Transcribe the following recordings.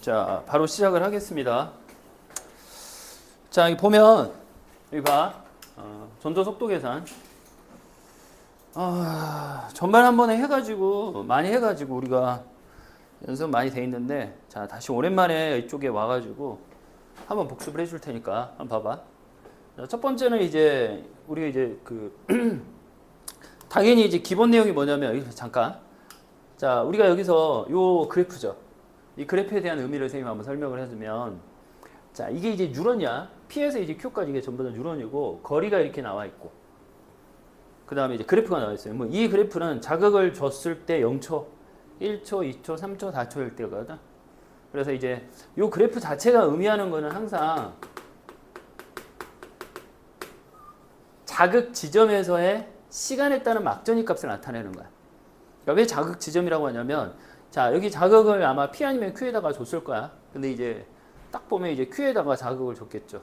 자, 바로 시작을 하겠습니다. 자, 여기 보면, 여기 봐. 전도 속도 계산. 전반 한 번에 해가지고, 많이 해가지고, 우리가 연습 많이 돼 있는데, 자, 다시 오랜만에 이쪽에 와가지고, 한번 복습을 해줄 테니까, 한번 봐봐. 자, 첫 번째는 이제, 우리가 이제 당연히 이제 기본 내용이 뭐냐면, 잠깐. 자, 우리가 여기서 요 그래프죠. 이 그래프에 대한 의미를 선생님이 한번 설명을 해주면, 자, 이게 이제 뉴런이야. P에서 이제 Q까지 이게 전부 다 뉴런이고, 거리가 이렇게 나와 있고, 그 다음에 이제 그래프가 나와 있어요. 뭐 이 그래프는 자극을 줬을 때 0초, 1초, 2초, 3초, 4초일 때거든. 그래서 이제 요 그래프 자체가 의미하는 거는 항상 자극 지점에서의 시간에 따른 막전이 값을 나타내는 거야. 그러니까 왜 자극 지점이라고 하냐면, 자, 여기 자극을 아마 P 아니면 Q에다가 줬을 거야. 근데 이제 딱 보면 이제 Q에다가 자극을 줬겠죠.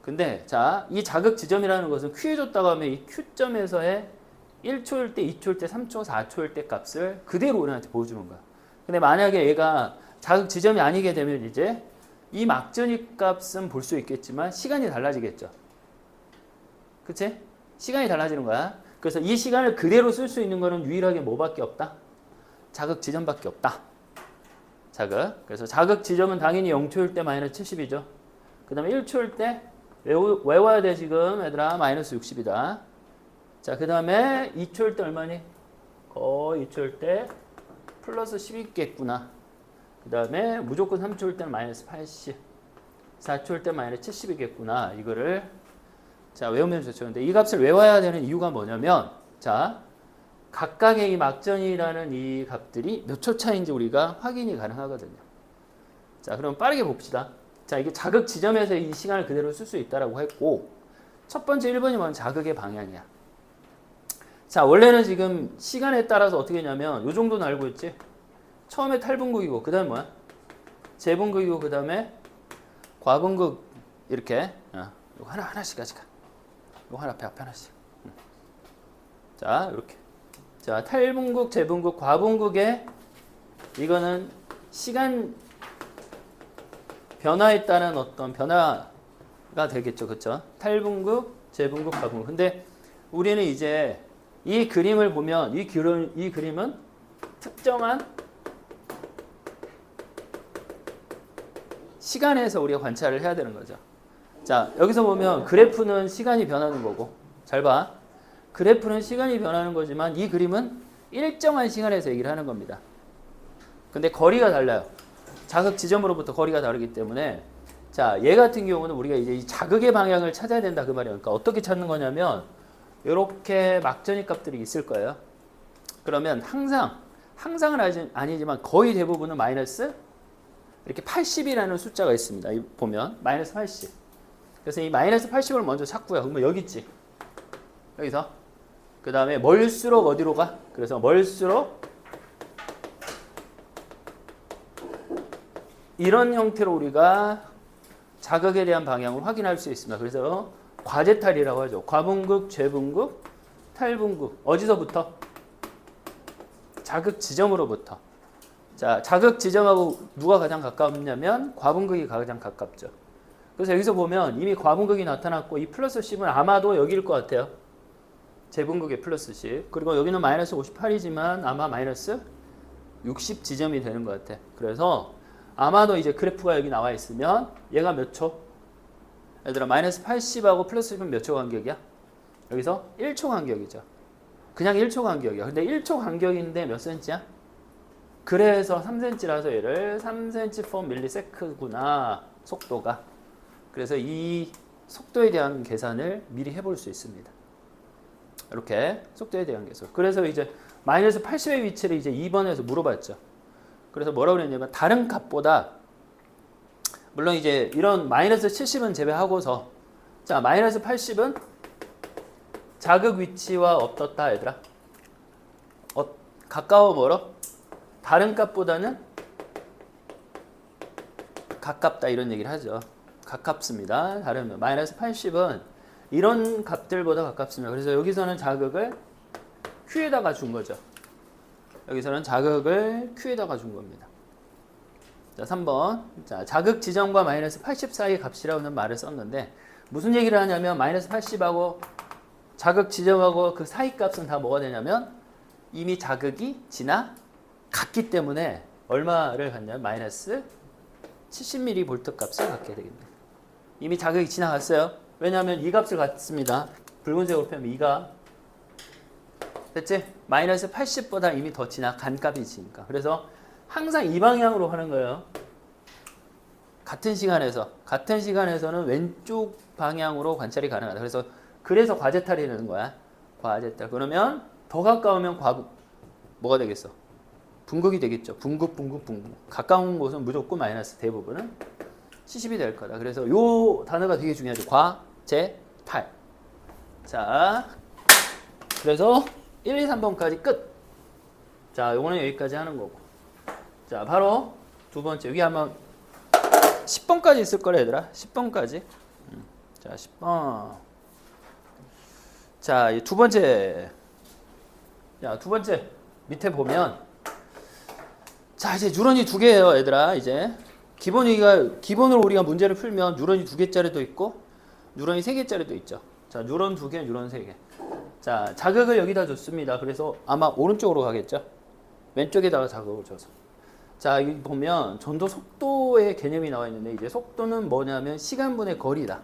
근데 자, 이 자극 지점이라는 것은 Q에 줬다고 하면 이 Q점에서의 1초일 때, 2초일 때, 3초, 4초일 때 값을 그대로 우리한테 보여주는 거야. 근데 만약에 얘가 자극 지점이 아니게 되면 이제 이 막전이 값은 볼 수 있겠지만 시간이 달라지겠죠. 그치? 시간이 달라지는 거야. 그래서 이 시간을 그대로 쓸 수 있는 거는 유일하게 뭐밖에 없다? 자극 지점밖에 없다. 자극. 그래서 자극 지점은 당연히 0초일 때 마이너스 70이죠. 그 다음에 1초일 때 외워야 돼 지금 얘들아. 마이너스 60이다. 자, 그 다음에 2초일 때 얼마니? 거의 2초일 때 플러스 10이겠구나. 그 다음에 무조건 3초일 때는 마이너스 80. 4초일 때 마이너스 70이겠구나. 이거를 자, 외우면 좋죠. 근데 이 값을 외워야 되는 이유가 뭐냐면, 자, 각각의 이 막전이라는 이 값들이 몇 초 차이인지 우리가 확인이 가능하거든요. 자, 그럼 빠르게 봅시다. 자, 이게 자극 지점에서 이 시간을 그대로 쓸 수 있다라고 했고, 첫 번째 1번이 뭔 자극의 방향이야. 자, 원래는 지금 시간에 따라서 어떻게 했냐면, 요 정도는 알고 있지? 처음에 탈분극이고, 그 다음에 뭐야? 재분극이고, 그 다음에 과분극, 이렇게. 이거 하나씩 가져가. 이거 앞에 하나씩. 자, 이렇게. 자, 탈분극, 재분극, 과분극에 이거는 시간 변화에 따른 어떤 변화가 되겠죠. 그쵸? 탈분극, 재분극, 과분극. 근데 우리는 이제 이 그림을 보면 이 그림은 특정한 시간에서 우리가 관찰을 해야 되는 거죠. 자, 여기서 보면 그래프는 시간이 변하는 거고, 잘 봐. 그래프는 시간이 변하는 거지만 이 그림은 일정한 시간에서 얘기를 하는 겁니다. 근데 거리가 달라요. 자극 지점으로부터 거리가 다르기 때문에, 자, 얘 같은 경우는 우리가 이제 이 자극의 방향을 찾아야 된다 그 말이에요. 그러니까 어떻게 찾는 거냐면 이렇게 막전이 값들이 있을 거예요. 그러면 항상은 아니지만 거의 대부분은 마이너스 이렇게 80이라는 숫자가 있습니다. 보면 마이너스 80. 그래서 이 마이너스 80을 먼저 찾고요. 그러면 여기 있지. 여기서. 그 다음에 멀수록 어디로 가? 그래서 멀수록 이런 형태로 우리가 자극에 대한 방향을 확인할 수 있습니다. 그래서 과제탈이라고 하죠. 과분극, 재분극, 탈분극. 어디서부터? 자극 지점으로부터. 자, 자극 지점하고 누가 가장 가깝냐면 과분극이 가장 가깝죠. 그래서 여기서 보면 이미 과분극이 나타났고 이 플러스 10은 아마도 여기일 것 같아요. 재분극의 플러스 10. 그리고 여기는 마이너스 58이지만 아마 마이너스 60 지점이 되는 것 같아. 그래서 아마도 이제 그래프가 여기 나와 있으면 얘가 몇 초? 얘들아, 마이너스 80하고 플러스 10은 몇 초 간격이야? 여기서 1초 간격이죠. 그냥 1초 간격이야. 근데 1초 간격인데 몇 센치야? 그래서 3cm라서 얘를 3cm per milliseconds구나. 속도가. 그래서 이 속도에 대한 계산을 미리 해볼 수 있습니다. 이렇게 속도에 대한 계산. 그래서 이제 마이너스 80의 위치를 이제 2번에서 물어봤죠. 그래서 뭐라고 그랬냐면 다른 값보다, 물론 이제 이런 마이너스 70은 제외하고서, 자, 마이너스 80은 자극 위치와 어떻다 얘들아? 가까워 멀어? 다른 값보다는 가깝다 이런 얘기를 하죠. 가깝습니다. 다른 마이너스 80은 이런 값들보다 가깝습니다. 그래서 여기서는 자극을 Q에다가 준 거죠. 여기서는 자극을 Q에다가 준 겁니다. 자, 3번. 자, 자극 지점과 마이너스 80 사이의 값이라는 말을 썼는데 무슨 얘기를 하냐면 마이너스 80하고 자극 지점하고 그 사이 값은 다 뭐가 되냐면 이미 자극이 지나갔기 때문에 얼마를 갖냐면 마이너스 70mV 값을 갖게 되겠네요. 이미 자극이 지나갔어요. 왜냐하면 이 값을 갖습니다. 붉은색으로 펴면 2가 됐지? 마이너스 80보다 이미 더 지나간 값이니까. 그래서 항상 이 방향으로 하는 거예요. 같은 시간에서는 왼쪽 방향으로 관찰이 가능하다. 그래서 과제탈이 되는 거야. 과제탈. 그러면 더 가까우면 뭐가 되겠어? 분극이 되겠죠. 분극. 가까운 곳은 무조건 마이너스, 대부분은 70이 될 거다. 그래서 요 단어가 되게 중요하죠. 과제탈. 자, 그래서 1, 2, 3번까지 끝. 자, 요거는 여기까지 하는 거고. 자, 바로 두 번째. 여기 한번 10번까지 있을 거라 얘들아. 10번까지. 자, 10번. 자, 두 번째. 자, 두 번째. 밑에 보면 자, 이제 뉴런이 두 개예요, 얘들아. 이제 기본으로 우리가 문제를 풀면 뉴런이 두 개짜리도 있고 뉴런이 세 개짜리도 있죠. 자, 뉴런 두 개, 뉴런 세 개. 자, 자극을 여기다 줬습니다. 그래서 아마 오른쪽으로 가겠죠. 왼쪽에다가 자극을 줘서. 자, 여기 보면 전도 속도의 개념이 나와 있는데 이제 속도는 뭐냐면 시간분의 거리다.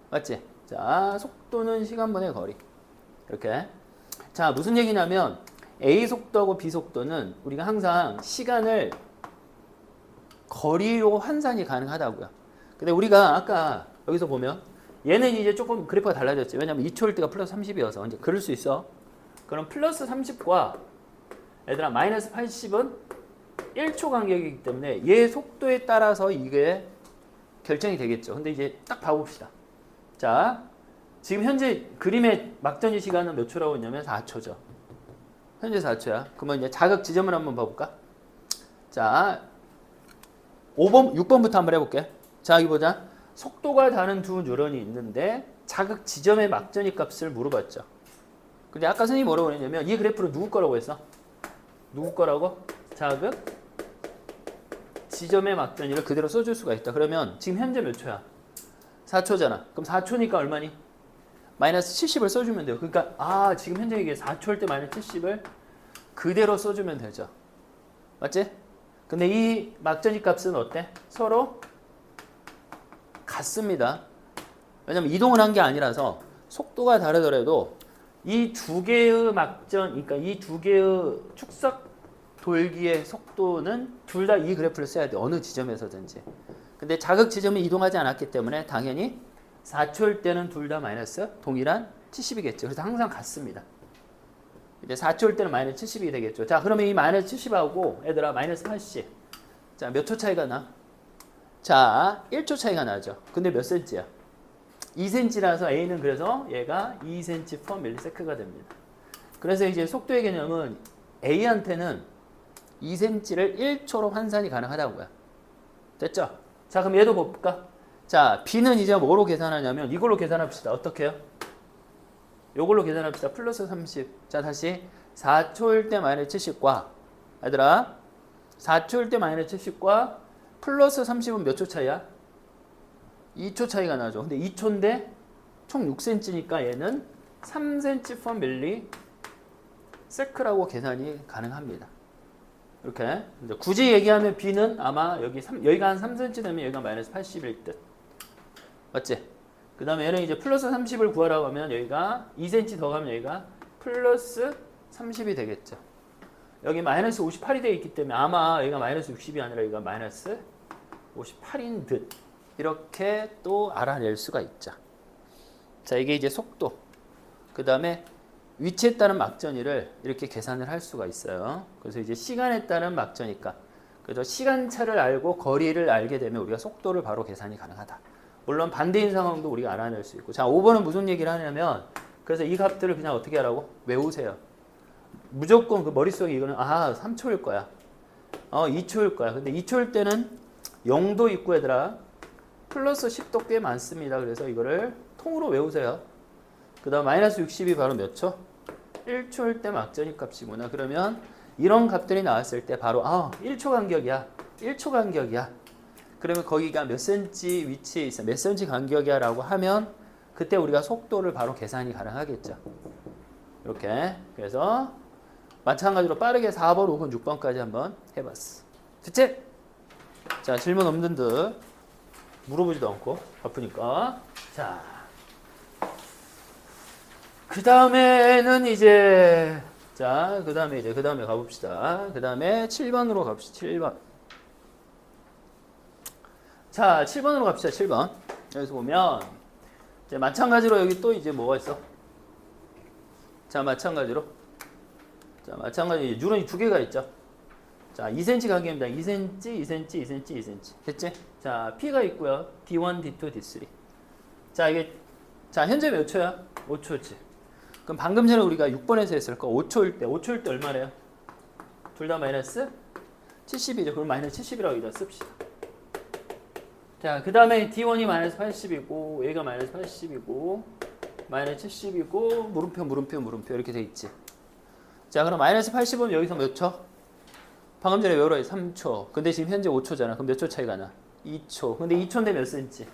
맞지? 자, 속도는 시간분의 거리. 이렇게. 자, 무슨 얘기냐면 A 속도하고 B 속도는 우리가 항상 시간을 거리로 환산이 가능하다고요. 근데 우리가 아까 여기서 보면 얘는 이제 조금 그래프가 달라졌지. 왜냐면 2초일 때가 플러스 30이어서 이제 그럴 수 있어. 그럼 플러스 30과 얘들아 마이너스 80은 1초 간격이기 때문에 얘 속도에 따라서 이게 결정이 되겠죠. 근데 이제 딱 봐봅시다. 자, 지금 현재 그림의 막전이 시간은 몇 초라고 했냐면 4초죠. 현재 4초야. 그러면 이제 자극 지점을 한번 봐볼까? 자, 5번, 6번부터 한번 해볼게. 자, 여기 보자. 속도가 다른 두 뉴런이 있는데 자극 지점의 막전이 값을 물어봤죠. 근데 아까 선생님이 뭐라고 했냐면 이 그래프를 누구 거라고 했어? 누구 거라고? 자극 지점의 막전이를 그대로 써줄 수가 있다. 그러면 지금 현재 몇 초야? 4초잖아. 그럼 4초니까 얼마니? 마이너스 70을 써주면 돼요. 그러니까 지금 현재 이게 4초일 때 마이너스 70을 그대로 써주면 되죠. 맞지? 근데 이 막전이 값은 어때? 서로 같습니다. 왜냐면 이동을 한 게 아니라서 속도가 다르더라도 이 두 개의 막전, 그러니까 이 두 개의 축석 돌기의 속도는 둘 다 이 그래프를 써야 돼. 어느 지점에서든지. 근데 자극 지점이 이동하지 않았기 때문에 당연히 4초일 때는 둘 다 마이너스 동일한 70이겠죠. 그래서 항상 같습니다. 이제 4초일 때는 마이너스 70이 되겠죠. 자, 그러면 이 마이너스 70하고 얘들아 마이너스 80. 자, 몇 초 차이가 나? 자, 1초 차이가 나죠. 근데 몇 cm야? 2cm라서 A는 그래서 얘가 2cm/ms가 됩니다. 그래서 이제 속도의 개념은 A한테는 2cm를 1초로 환산이 가능하다고요. 됐죠? 자, 그럼 얘도 볼까? 자, B는 이제 뭐로 계산하냐면 이걸로 계산합시다. 어떻게 해요? 요걸로 계산합시다. 플러스 30. 자, 다시 4초일 때 마이너스 70과 얘들아 4초일 때 마이너스 70과 플러스 30은 몇 초 차이야? 2초 차이가 나죠. 근데 2초인데 총 6cm니까 얘는 3cm/ms라고 계산이 가능합니다. 이렇게 이제 굳이 얘기하면 B는 아마 여기가 한 3cm 되면 여기가 마이너스 80일 듯. 맞지? 그 다음에 얘는 이제 플러스 30을 구하라고 하면 여기가 2cm 더 가면 여기가 플러스 30이 되겠죠. 여기 마이너스 58이 되어 있기 때문에 아마 여기가 마이너스 60이 아니라 여기가 마이너스 58인 듯. 이렇게 또 알아낼 수가 있죠. 자, 이게 이제 속도. 그 다음에 위치에 따른 막전이를 이렇게 계산을 할 수가 있어요. 그래서 이제 시간에 따른 막전이니까. 그래서 시간차를 알고 거리를 알게 되면 우리가 속도를 바로 계산이 가능하다. 물론 반대인 상황도 우리가 알아낼 수 있고. 자, 5번은 무슨 얘기를 하냐면 그래서 이 값들을 그냥 어떻게 하라고? 외우세요. 무조건 그 머릿속에 이거는 3초일 거야. 2초일 거야. 근데 2초일 때는 0도 있고 얘들아 플러스 10도 꽤 많습니다. 그래서 이거를 통으로 외우세요. 그 다음 마이너스 60이 바로 몇 초? 1초일 때 막전이 값이구나. 그러면 이런 값들이 나왔을 때 바로 1초 간격이야. 1초 간격이야. 그러면 거기가 몇 cm 위치에 있어, 몇 cm 간격이야 라고 하면 그때 우리가 속도를 바로 계산이 가능하겠죠. 이렇게. 그래서 마찬가지로 빠르게 4번, 5번, 6번까지 한번 해봤어. 됐지? 자, 질문 없는 듯 물어보지도 않고 바쁘니까. 자, 그 다음에는 이제 그 다음에 가봅시다. 그 다음에 7번으로 갑시다. 7번. 자, 7번으로 갑시다. 7번. 여기서 보면 이제 마찬가지로 여기 또 이제 뭐가 있어? 자, 마찬가지로 유런이 두 개가 있죠. 자, 2cm 간격입니다. 2cm, 2cm, 2cm, 2cm. 됐지? 자, P가 있고요. D1, D2, D3. 자, 이게 자, 현재 몇 초야? 5초지. 그럼 방금 전에 우리가 6번에서 했을 거 5초일 때 얼마래요? 둘 다 마이너스 70이죠. 그럼 마이너스 70이라고 여기다 씁시다. 자, 그 다음에 D1이 마이너스 80이고 얘가 마이너스 80이고 마이너스 70이고 물음표 이렇게 돼 있지. 자, 그럼 마이너스 80이면 여기서 몇 초? 방금 전에 외우라 3초. 근데 지금 현재 5초잖아. 그럼 몇 초 차이가 나? 2초. 근데 2초인데 몇 cm?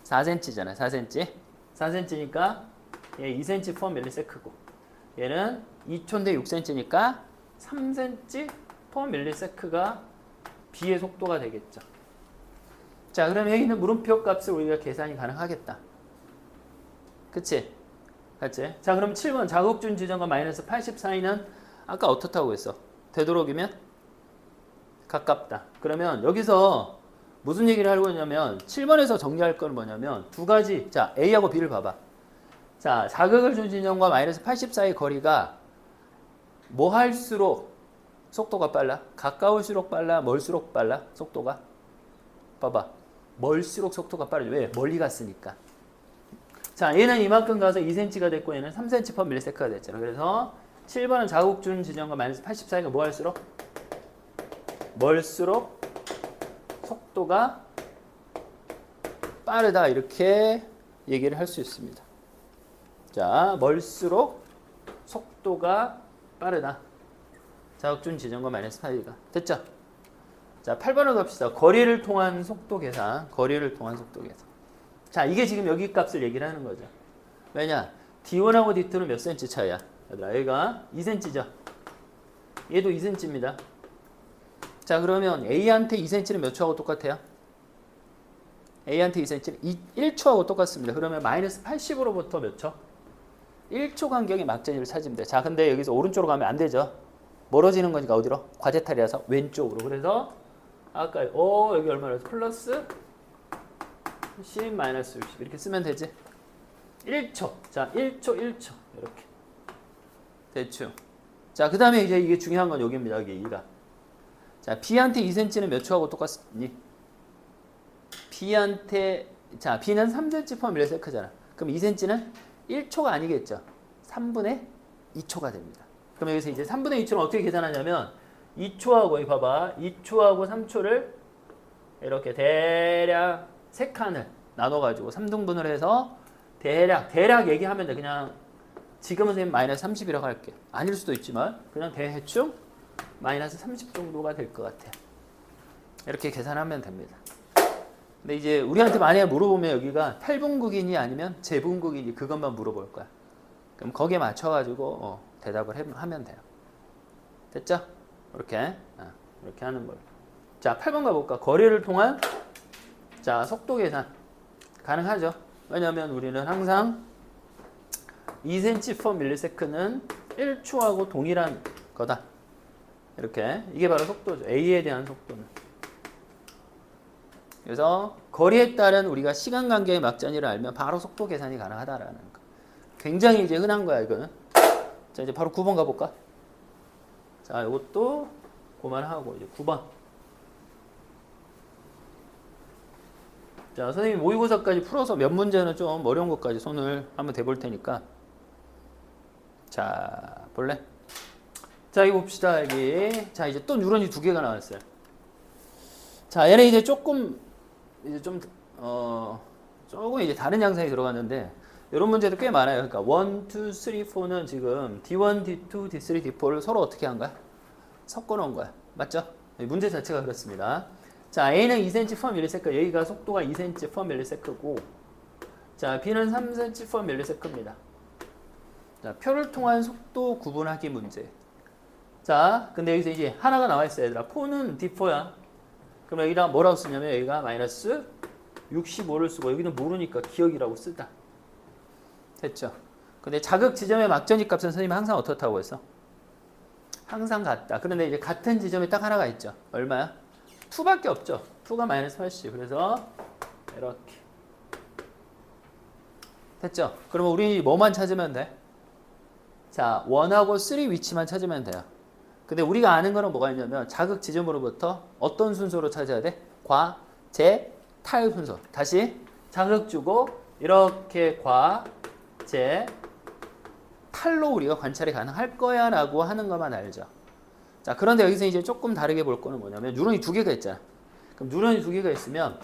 4cm잖아. 4cm. 4cm니까 얘 2cm per milliseconds고 얘는 2초인데 6cm니까 3cm per millisecond가 B의 속도가 되겠죠. 자, 그럼 여기 있는 물음표 값을 우리가 계산이 가능하겠다. 그치? 맞지? 자, 그럼 7번 자국준 지점과 마이너스 80 사이는 아까 어떻다고 했어? 되도록이면 가깝다. 그러면 여기서 무슨 얘기를 하려고 했냐면 7번에서 정리할 건 뭐냐면 두 가지. 자, A하고 B를 봐봐. 자, 자극을 준 지점과 마이너스 80 사이 거리가 뭐 할수록 속도가 빨라? 가까울수록 빨라? 멀수록 빨라? 속도가? 봐봐. 멀수록 속도가 빠르죠. 왜? 멀리 갔으니까. 자, 얘는 이만큼 가서 2cm가 됐고 얘는 3cm per milliseconds가 됐잖아. 그래서 7번은 자국 준 지점과 마이너스 80 사이가 뭐 할수록? 멀수록 속도가 빠르다. 이렇게 얘기를 할 수 있습니다. 자, 멀수록 속도가 빠르다. 자국 준 지점과 마이너스 사이가. 됐죠? 자, 8번으로 갑시다. 거리를 통한 속도 계산. 자, 이게 지금 여기 값을 얘기를 하는 거죠. 왜냐? D1하고 D2는 몇 cm 차이야? 얘들아, 얘가 2cm죠. 얘도 2cm입니다. 자, 그러면 A한테 2cm는 몇 초하고 똑같아요? A한테 2cm는 1초하고 똑같습니다. 그러면 마이너스 80으로부터 몇 초? 1초 간격의 막전이를 찾으면 돼. 자, 근데 여기서 오른쪽으로 가면 안 되죠. 멀어지는 거니까 어디로? 과제탈이라서 왼쪽으로. 그래서 아까 여기 얼마나 플러스 10 마이너스 60 이렇게 쓰면 되지. 1초. 자, 1초 이렇게 대충. 자, 그 다음에 이제 이게 중요한 건 여기입니다. 여기 2가. 자, B한테 2cm는 몇 초하고 똑같니? B한테 자, B는 3cm per milliseconds잖아. 그럼 2cm는 1초가 아니겠죠. 3분의 2초가 됩니다. 그럼 여기서 이제 3분의 2초는 어떻게 계산하냐면 2초하고 여기 봐봐. 2초하고 3초를 이렇게 대략 3칸을 나눠가지고 3등분을 해서 대략 얘기하면 돼. 그냥 지금은 선생님 마이너스 30이라고 할게. 아닐 수도 있지만 그냥 대충 마이너스 30 정도가 될 것 같아. 이렇게 계산하면 됩니다. 근데 이제 우리한테 만약에 물어보면 여기가 탈분극이니 아니면 재분극이니 그것만 물어볼 거야. 그럼 거기에 맞춰가지고 대답을 하면 돼요. 됐죠? 이렇게 하는 걸로. 자, 8번 가볼까? 거리를 통한 자, 속도 계산 가능하죠. 왜냐하면 우리는 항상 2cm per millisecond는 1초하고 동일한 거다. 이렇게 이게 바로 속도죠. A에 대한 속도는. 그래서 거리에 따른 우리가 시간 간격의 막전이를 알면 바로 속도 계산이 가능하다라는 거. 굉장히 이제 흔한 거야 이거는. 자, 이제 바로 9번 가볼까? 자, 이것도 그만하고 이제 9번. 자, 선생님이 모의고사까지 풀어서 몇 문제는 좀 어려운 것까지 손을 한번 대볼 테니까. 자, 볼래? 자, 이거 봅시다. 여기. 자, 이제 또 뉴런이 두 개가 나왔어요. 자, 얘는 이제 조금 이제 조금 이제 다른 양상이 들어갔는데 이런 문제도 꽤 많아요. 그러니까 1, 2, 3, 4는 지금 D1, D2, D3, D4를 서로 어떻게 한 거야? 섞어 놓은 거야. 맞죠? 문제 자체가 그렇습니다. 자, A는 2cm per millisecond. 여기가 속도가 2cm per millisecond고, 자, B는 3cm per millisecond입니다. 자, 표를 통한 속도 구분하기 문제. 자, 근데 여기서 이제 하나가 나와 있어요, 얘들아. 4는 D4야. 그럼 여기다 뭐라고 쓰냐면 여기가 마이너스 65를 쓰고 여기는 모르니까 기억이라고 쓰다. 됐죠? 근데 자극 지점의 막전입 값은 선생님이 항상 어떻다고 했어? 항상 같다. 그런데 이제 같은 지점에 딱 하나가 있죠. 얼마야? 2밖에 없죠. 2가 마이너스 80. 그래서 이렇게. 됐죠? 그러면 우리 뭐만 찾으면 돼? 자, 1하고 3 위치만 찾으면 돼요. 근데 우리가 아는 거는 뭐가 있냐면 자극 지점으로부터 어떤 순서로 찾아야 돼? 과, 제, 탈 순서. 다시 자극 주고 이렇게 과, 제, 탈로 우리가 관찰이 가능할 거야 라고 하는 것만 알죠. 자, 그런데 여기서 이제 조금 다르게 볼 거는 뭐냐면 뉴런이 두 개가 있잖아. 그럼 뉴런이 두 개가 있으면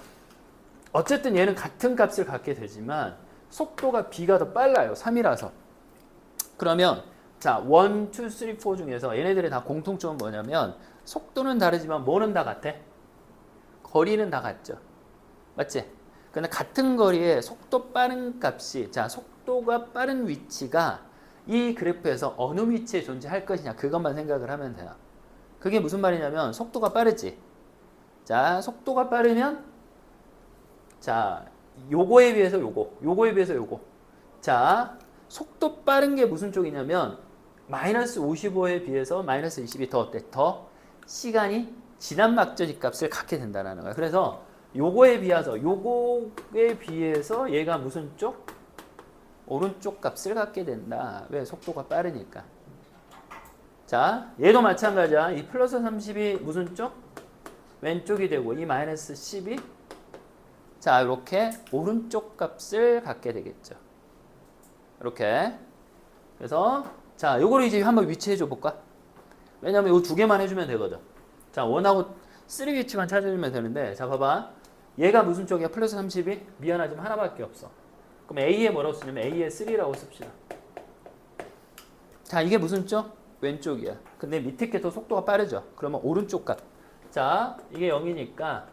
어쨌든 얘는 같은 값을 갖게 되지만 속도가 B가 더 빨라요. 3이라서. 그러면 자, 1, 2, 3, 4 중에서 얘네들의 다 공통점은 뭐냐면 속도는 다르지만 뭐는 다 같아? 거리는 다 같죠. 맞지? 근데 같은 거리에 속도 빠른 값이, 자, 속도가 빠른 위치가 이 그래프에서 어느 위치에 존재할 것이냐, 그것만 생각을 하면 돼요. 그게 무슨 말이냐면 속도가 빠르지. 자, 속도가 빠르면 자, 요거에 비해서 요거에 비해서 요거. 자, 속도 빠른 게 무슨 쪽이냐면 마이너스 55에 비해서 마이너스 20이 더 어때? 더 시간이 지난 막전입 값을 갖게 된다는 거야. 그래서 요거에 비해서 얘가 무슨 쪽? 오른쪽 값을 갖게 된다. 왜? 속도가 빠르니까. 자, 얘도 마찬가지야. 이 플러스 30이 무슨 쪽? 왼쪽이 되고 이 마이너스 10이 자, 이렇게 오른쪽 값을 갖게 되겠죠. 이렇게. 그래서 자, 요거를 이제 한번 위치해 줘 볼까? 왜냐면 요 두 개만 해주면 되거든. 자, 1하고 3 위치만 찾아주면 되는데, 자, 봐봐. 얘가 무슨 쪽이야? 플러스 30이? 미안하지만 하나밖에 없어. 그럼 A에 뭐라고 쓰냐면 A에 3라고 씁시다. 자, 이게 무슨 쪽? 왼쪽이야. 근데 밑에 게 더 속도가 빠르죠. 그러면 오른쪽 값. 자, 이게 0이니까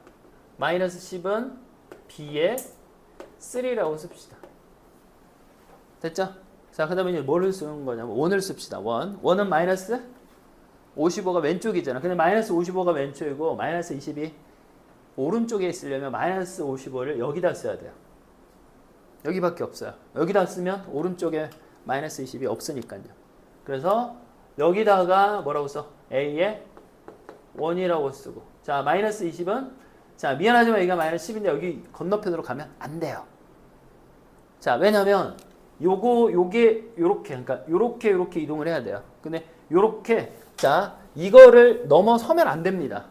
마이너스 10은 B에 3라고 씁시다. 됐죠? 자, 그 다음에 이제 뭐를 쓰는 거냐면 1을 씁시다. 1. 1은 마이너스 55가 왼쪽이잖아. 근데 마이너스 55가 왼쪽이고 마이너스 20이 오른쪽에 있으려면 마이너스 55를 여기다 써야 돼요. 여기밖에 없어요. 여기다 쓰면 오른쪽에 마이너스 20이 없으니까요. 그래서 여기다가 뭐라고 써? A에 1이라고 쓰고. 자, 마이너스 20은 자, 미안하지만 여기가 마이너스 10인데 여기 건너편으로 가면 안 돼요. 자, 왜냐면 요게 요렇게, 그러니까 요렇게 이동을 해야 돼요. 근데 요렇게, 자, 이거를 넘어서면 안 됩니다.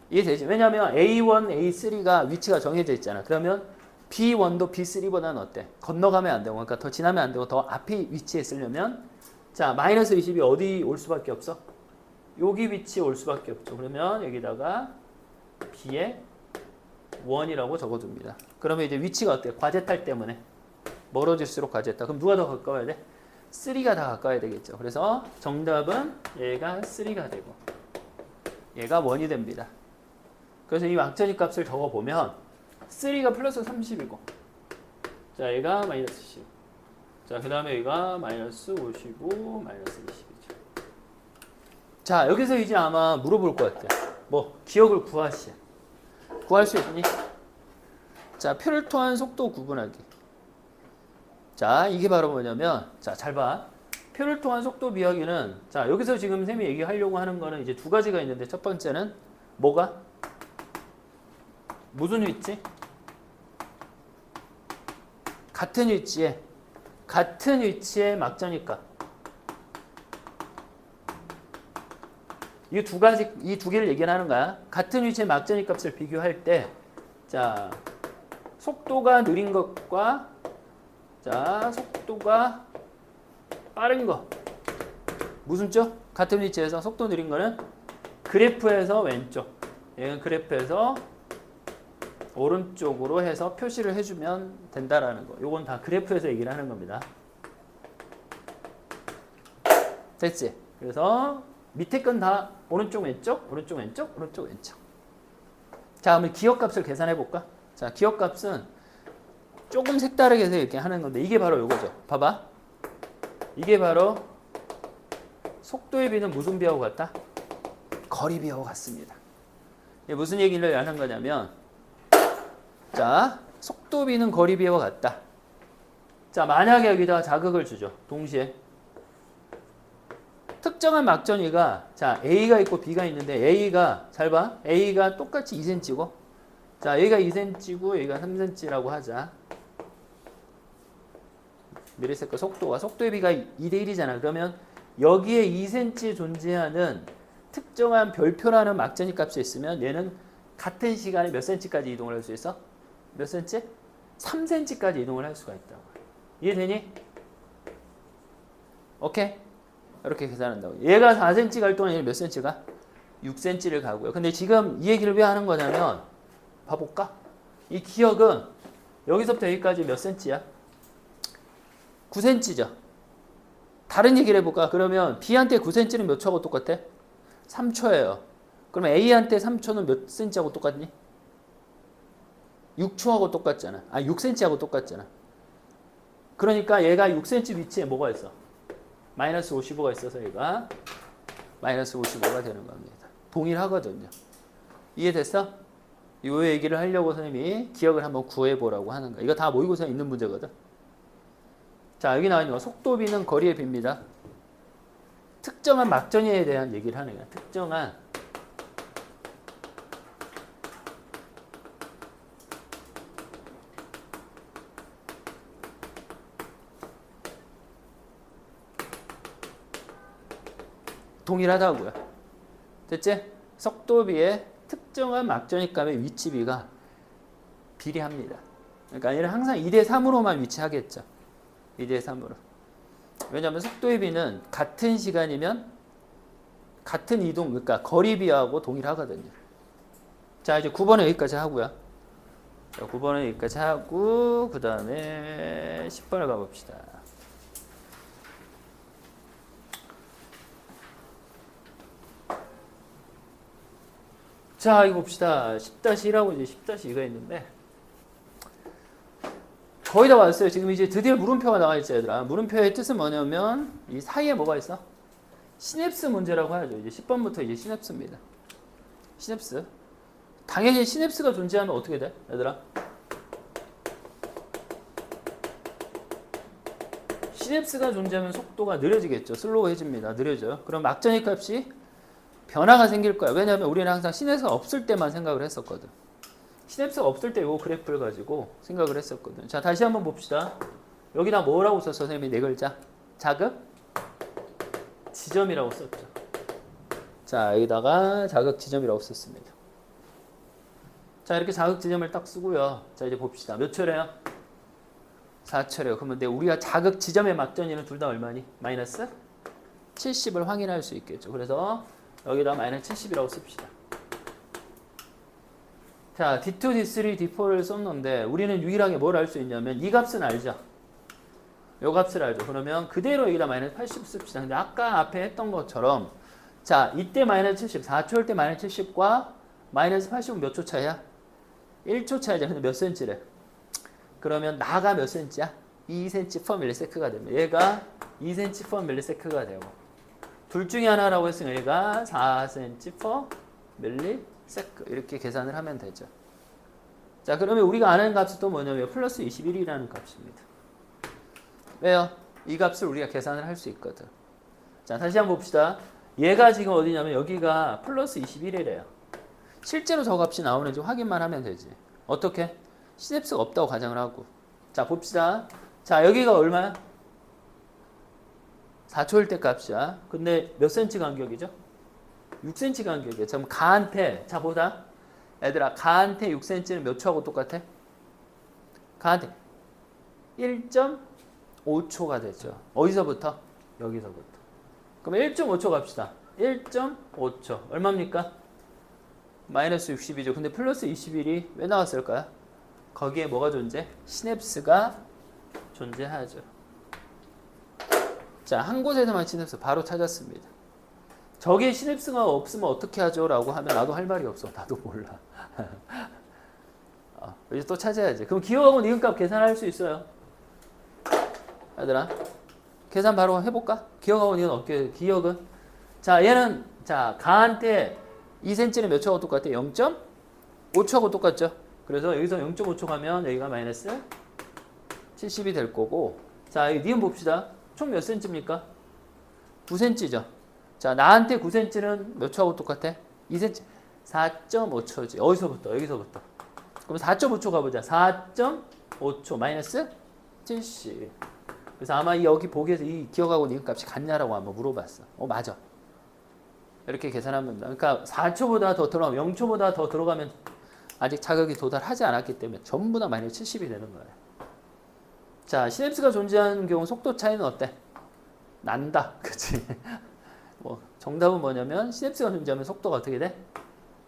이해되지? 왜냐면 A1, A3가 위치가 정해져 있잖아. 그러면 B1도 B3보다는 어때? 건너가면 안 되고, 그러니까 더 지나면 안 되고 더 앞에 위치에 쓰려면 자, 마이너스 20이 어디 올 수밖에 없어? 여기 위치에 올 수밖에 없죠. 그러면 여기다가 B에 1이라고 적어줍니다. 그러면 이제 위치가 어때요? 과제탈 때문에 멀어질수록 과제탈. 그럼 누가 더 가까워야 돼? 3가 더 가까워야 되겠죠. 그래서 정답은 얘가 3가 되고 얘가 1이 됩니다. 그래서 이 막전입 값을 적어보면 3가 플러스 30이고 자, 얘가 마이너스 10. 자, 그 다음에 얘가 마이너스 55, 마이너스 20이죠. 자, 여기서 이제 아마 물어볼 것 같아. 뭐, 기억을 구하시. 구할 수 있니? 자, 표를 통한 속도 구분하기. 자, 이게 바로 뭐냐면, 자, 잘 봐. 표를 통한 속도 비하기는, 자, 여기서 지금 쌤이 얘기하려고 하는 거는 이제 두 가지가 있는데, 첫 번째는 뭐가? 무슨 위치? 같은 위치에 막전입 값. 이 두 개를 얘기하는 거야. 같은 위치의 막전입 값을 비교할 때, 자, 속도가 느린 것과, 자, 속도가 빠른 거. 무슨 쪽? 같은 위치에서 속도 느린 거는 그래프에서 왼쪽. 얘는 그래프에서 오른쪽으로 해서 표시를 해주면 된다라는 거. 요건 다 그래프에서 얘기를 하는 겁니다. 됐지? 그래서 밑에 건 다 오른쪽 왼쪽, 오른쪽 왼쪽, 오른쪽 왼쪽. 자, 그러면 기억값을 계산해 볼까? 자, 기억값은 조금 색다르게 해서 이렇게 하는 건데 이게 바로 이거죠. 봐봐. 이게 바로 속도의 비는 무슨 비하고 같다? 거리 비하고 같습니다. 이게 무슨 얘기를 하는 거냐면 자, 속도 비는 거리 비하고 같다. 자, 만약에 여기다가 자극을 주죠. 동시에 특정한 막전이가 자 A가 있고 B가 있는데 A가 잘 봐. A가 똑같이 2cm고 자 A가 2cm고 A가 3cm라고 하자. 미리세컨 속도가 속도의 비가 2대 1이잖아. 그러면 여기에 2cm 존재하는 특정한 별표라는 막전이 값이 있으면 얘는 같은 시간에 몇 cm까지 이동을 할 수 있어? 몇 cm? 3cm까지 이동을 할 수가 있다고. 이해되니? 오케이? 이렇게 계산한다고. 얘가 4cm 갈 동안 얘는 몇 cm가? 6cm를 가고요. 근데 지금 이 얘기를 왜 하는 거냐면 봐볼까? 이 기억은 여기서부터 여기까지 몇 cm야? 9cm죠. 다른 얘기를 해볼까? 그러면 B한테 9cm는 몇 초하고 똑같아? 3초예요. 그러면 A한테 3초는 몇 cm하고 똑같니? 6초하고 똑같잖아. 6cm하고 똑같잖아. 그러니까 얘가 6cm 위치에 뭐가 있어? 마이너스 55가 있어서 얘가 마이너스 55가 되는 겁니다. 동일하거든요. 이해됐어? 이 얘기를 하려고 선생님이 기억을 한번 구해보라고 하는 거야. 이거 다 모의고사에 있는 문제거든. 자, 여기 나와 있는 거 속도비는 거리의 비입니다. 특정한 막전이에 대한 얘기를 하는 거야. 특정한 동일하다고요. 됐지? 속도비의 특정한 막전입값의 위치비가 비례합니다. 그러니까 얘는 항상 2대 3으로만 위치하겠죠. 2대 3으로. 왜냐하면 속도의 비는 같은 시간이면 같은 이동, 그러니까 거리비하고 동일하거든요. 자, 이제 9번은 여기까지 하고요. 자, 9번은 여기까지 하고 그 다음에 10번을 가봅시다. 자, 이거 봅시다. 10-1하고 이제 10-2가 있는데 거의 다 왔어요. 지금 이제 드디어 물음표가 나와 있죠, 얘들아. 물음표의 뜻은 뭐냐면 이 사이에 뭐가 있어? 시냅스 문제라고 하죠. 이제 10번부터 이제 시냅스입니다. 시냅스. 당연히 시냅스가 존재하면 어떻게 돼, 얘들아? 시냅스가 존재하면 속도가 느려지겠죠. 슬로우해집니다. 느려져요. 그럼 막전의 값이 변화가 생길 거야. 왜냐하면 우리는 항상 시냅스가 없을 때만 생각을 했었거든. 시냅스가 없을 때 이 그래프를 가지고 생각을 했었거든. 자, 다시 한번 봅시다. 여기다 뭐라고 썼어? 선생님이 네 글자. 자극 지점이라고 썼죠. 자, 여기다가 자극 지점이라고 썼습니다. 자, 이렇게 자극 지점을 딱 쓰고요. 자, 이제 봅시다. 몇 초래요? 4초래요. 그러면 우리가 자극 지점의 막전이는 둘 다 얼마니? 마이너스 70을 확인할 수 있겠죠. 그래서 여기다 마이너스 70이라고 씁시다. 자, D2, D3, D4를 썼는데 우리는 유일하게 뭘 알 수 있냐면 이 값은 알죠. 이 값을 알죠. 그러면 그대로 여기다 마이너스 80 씁시다. 근데 아까 앞에 했던 것처럼 자, 이때 마이너스 70, 4초일 때 마이너스 70과 마이너스 80은 몇 초 차이야? 1초 차이죠. 근데 몇 cm래? 그러면 나가 몇 cm야? 2cm per millisecon드가 됩니다. 얘가 2cm per millisecon드가 되고 둘 중에 하나라고 했으니까 얘가 4cm per millisecond 이렇게 계산을 하면 되죠. 자, 그러면 우리가 아는 값이 또 뭐냐면 플러스 21이라는 값입니다. 왜요? 이 값을 우리가 계산을 할 수 있거든. 자, 다시 한번 봅시다. 얘가 지금 어디냐면 여기가 플러스 21이래요. 실제로 저 값이 나오는지 확인만 하면 되지. 어떻게? 시냅스가 없다고 가정을 하고. 자, 봅시다. 자, 여기가 얼마야? 4초일 때 값이야. 근데 몇 cm 간격이죠? 6cm 간격이에요. 그럼 가한테, 자, 보자. 얘들아, 가한테 6cm는 몇 초하고 똑같아? 가한테 1.5초가 되죠. 어디서부터? 여기서부터. 그럼 1.5초 갑시다. 1.5초. 얼마입니까? 마이너스 60이죠. 근데 플러스 21이 왜 나왔을까요? 거기에 뭐가 존재? 시냅스가 존재하죠. 자, 한 곳에서만 시냅스 바로 찾았습니다. 저게 시냅스가 없으면 어떻게 하죠? 라고 하면 나도 할 말이 없어. 나도 몰라. 이제 또 찾아야지. 그럼 기억하고 니은값 계산할 수 있어요. 얘들아. 계산 바로 해볼까? 기억하고 니은 어떻게, 기억은? 자, 얘는, 자, 가한테 2cm는 몇 초하고 똑같아? 0.5초하고 똑같죠? 그래서 여기서 0.5초 가면 여기가 마이너스 70이 될 거고. 자, 이 니은 봅시다. 총 몇 cm입니까? 9cm죠. 자, 나한테 9cm는 몇 초하고 똑같아? 2cm. 4.5초지. 어디서부터? 여기서부터. 그럼 4.5초 가보자. 4.5초 마이너스 70. 그래서 아마 여기 보기에서 이 기억하고 니은 값이 같냐라고 한번 물어봤어. 맞아. 이렇게 계산하면 된다. 그러니까 4초보다 더 들어가면 0초보다 더 들어가면 아직 자극이 도달하지 않았기 때문에 전부 다 마이너스 70이 되는 거예요. 자, 시냅스가 존재하는 경우 속도 차이는 어때? 난다. 그치? 뭐 정답은 뭐냐면 시냅스가 존재하면 속도가 어떻게 돼?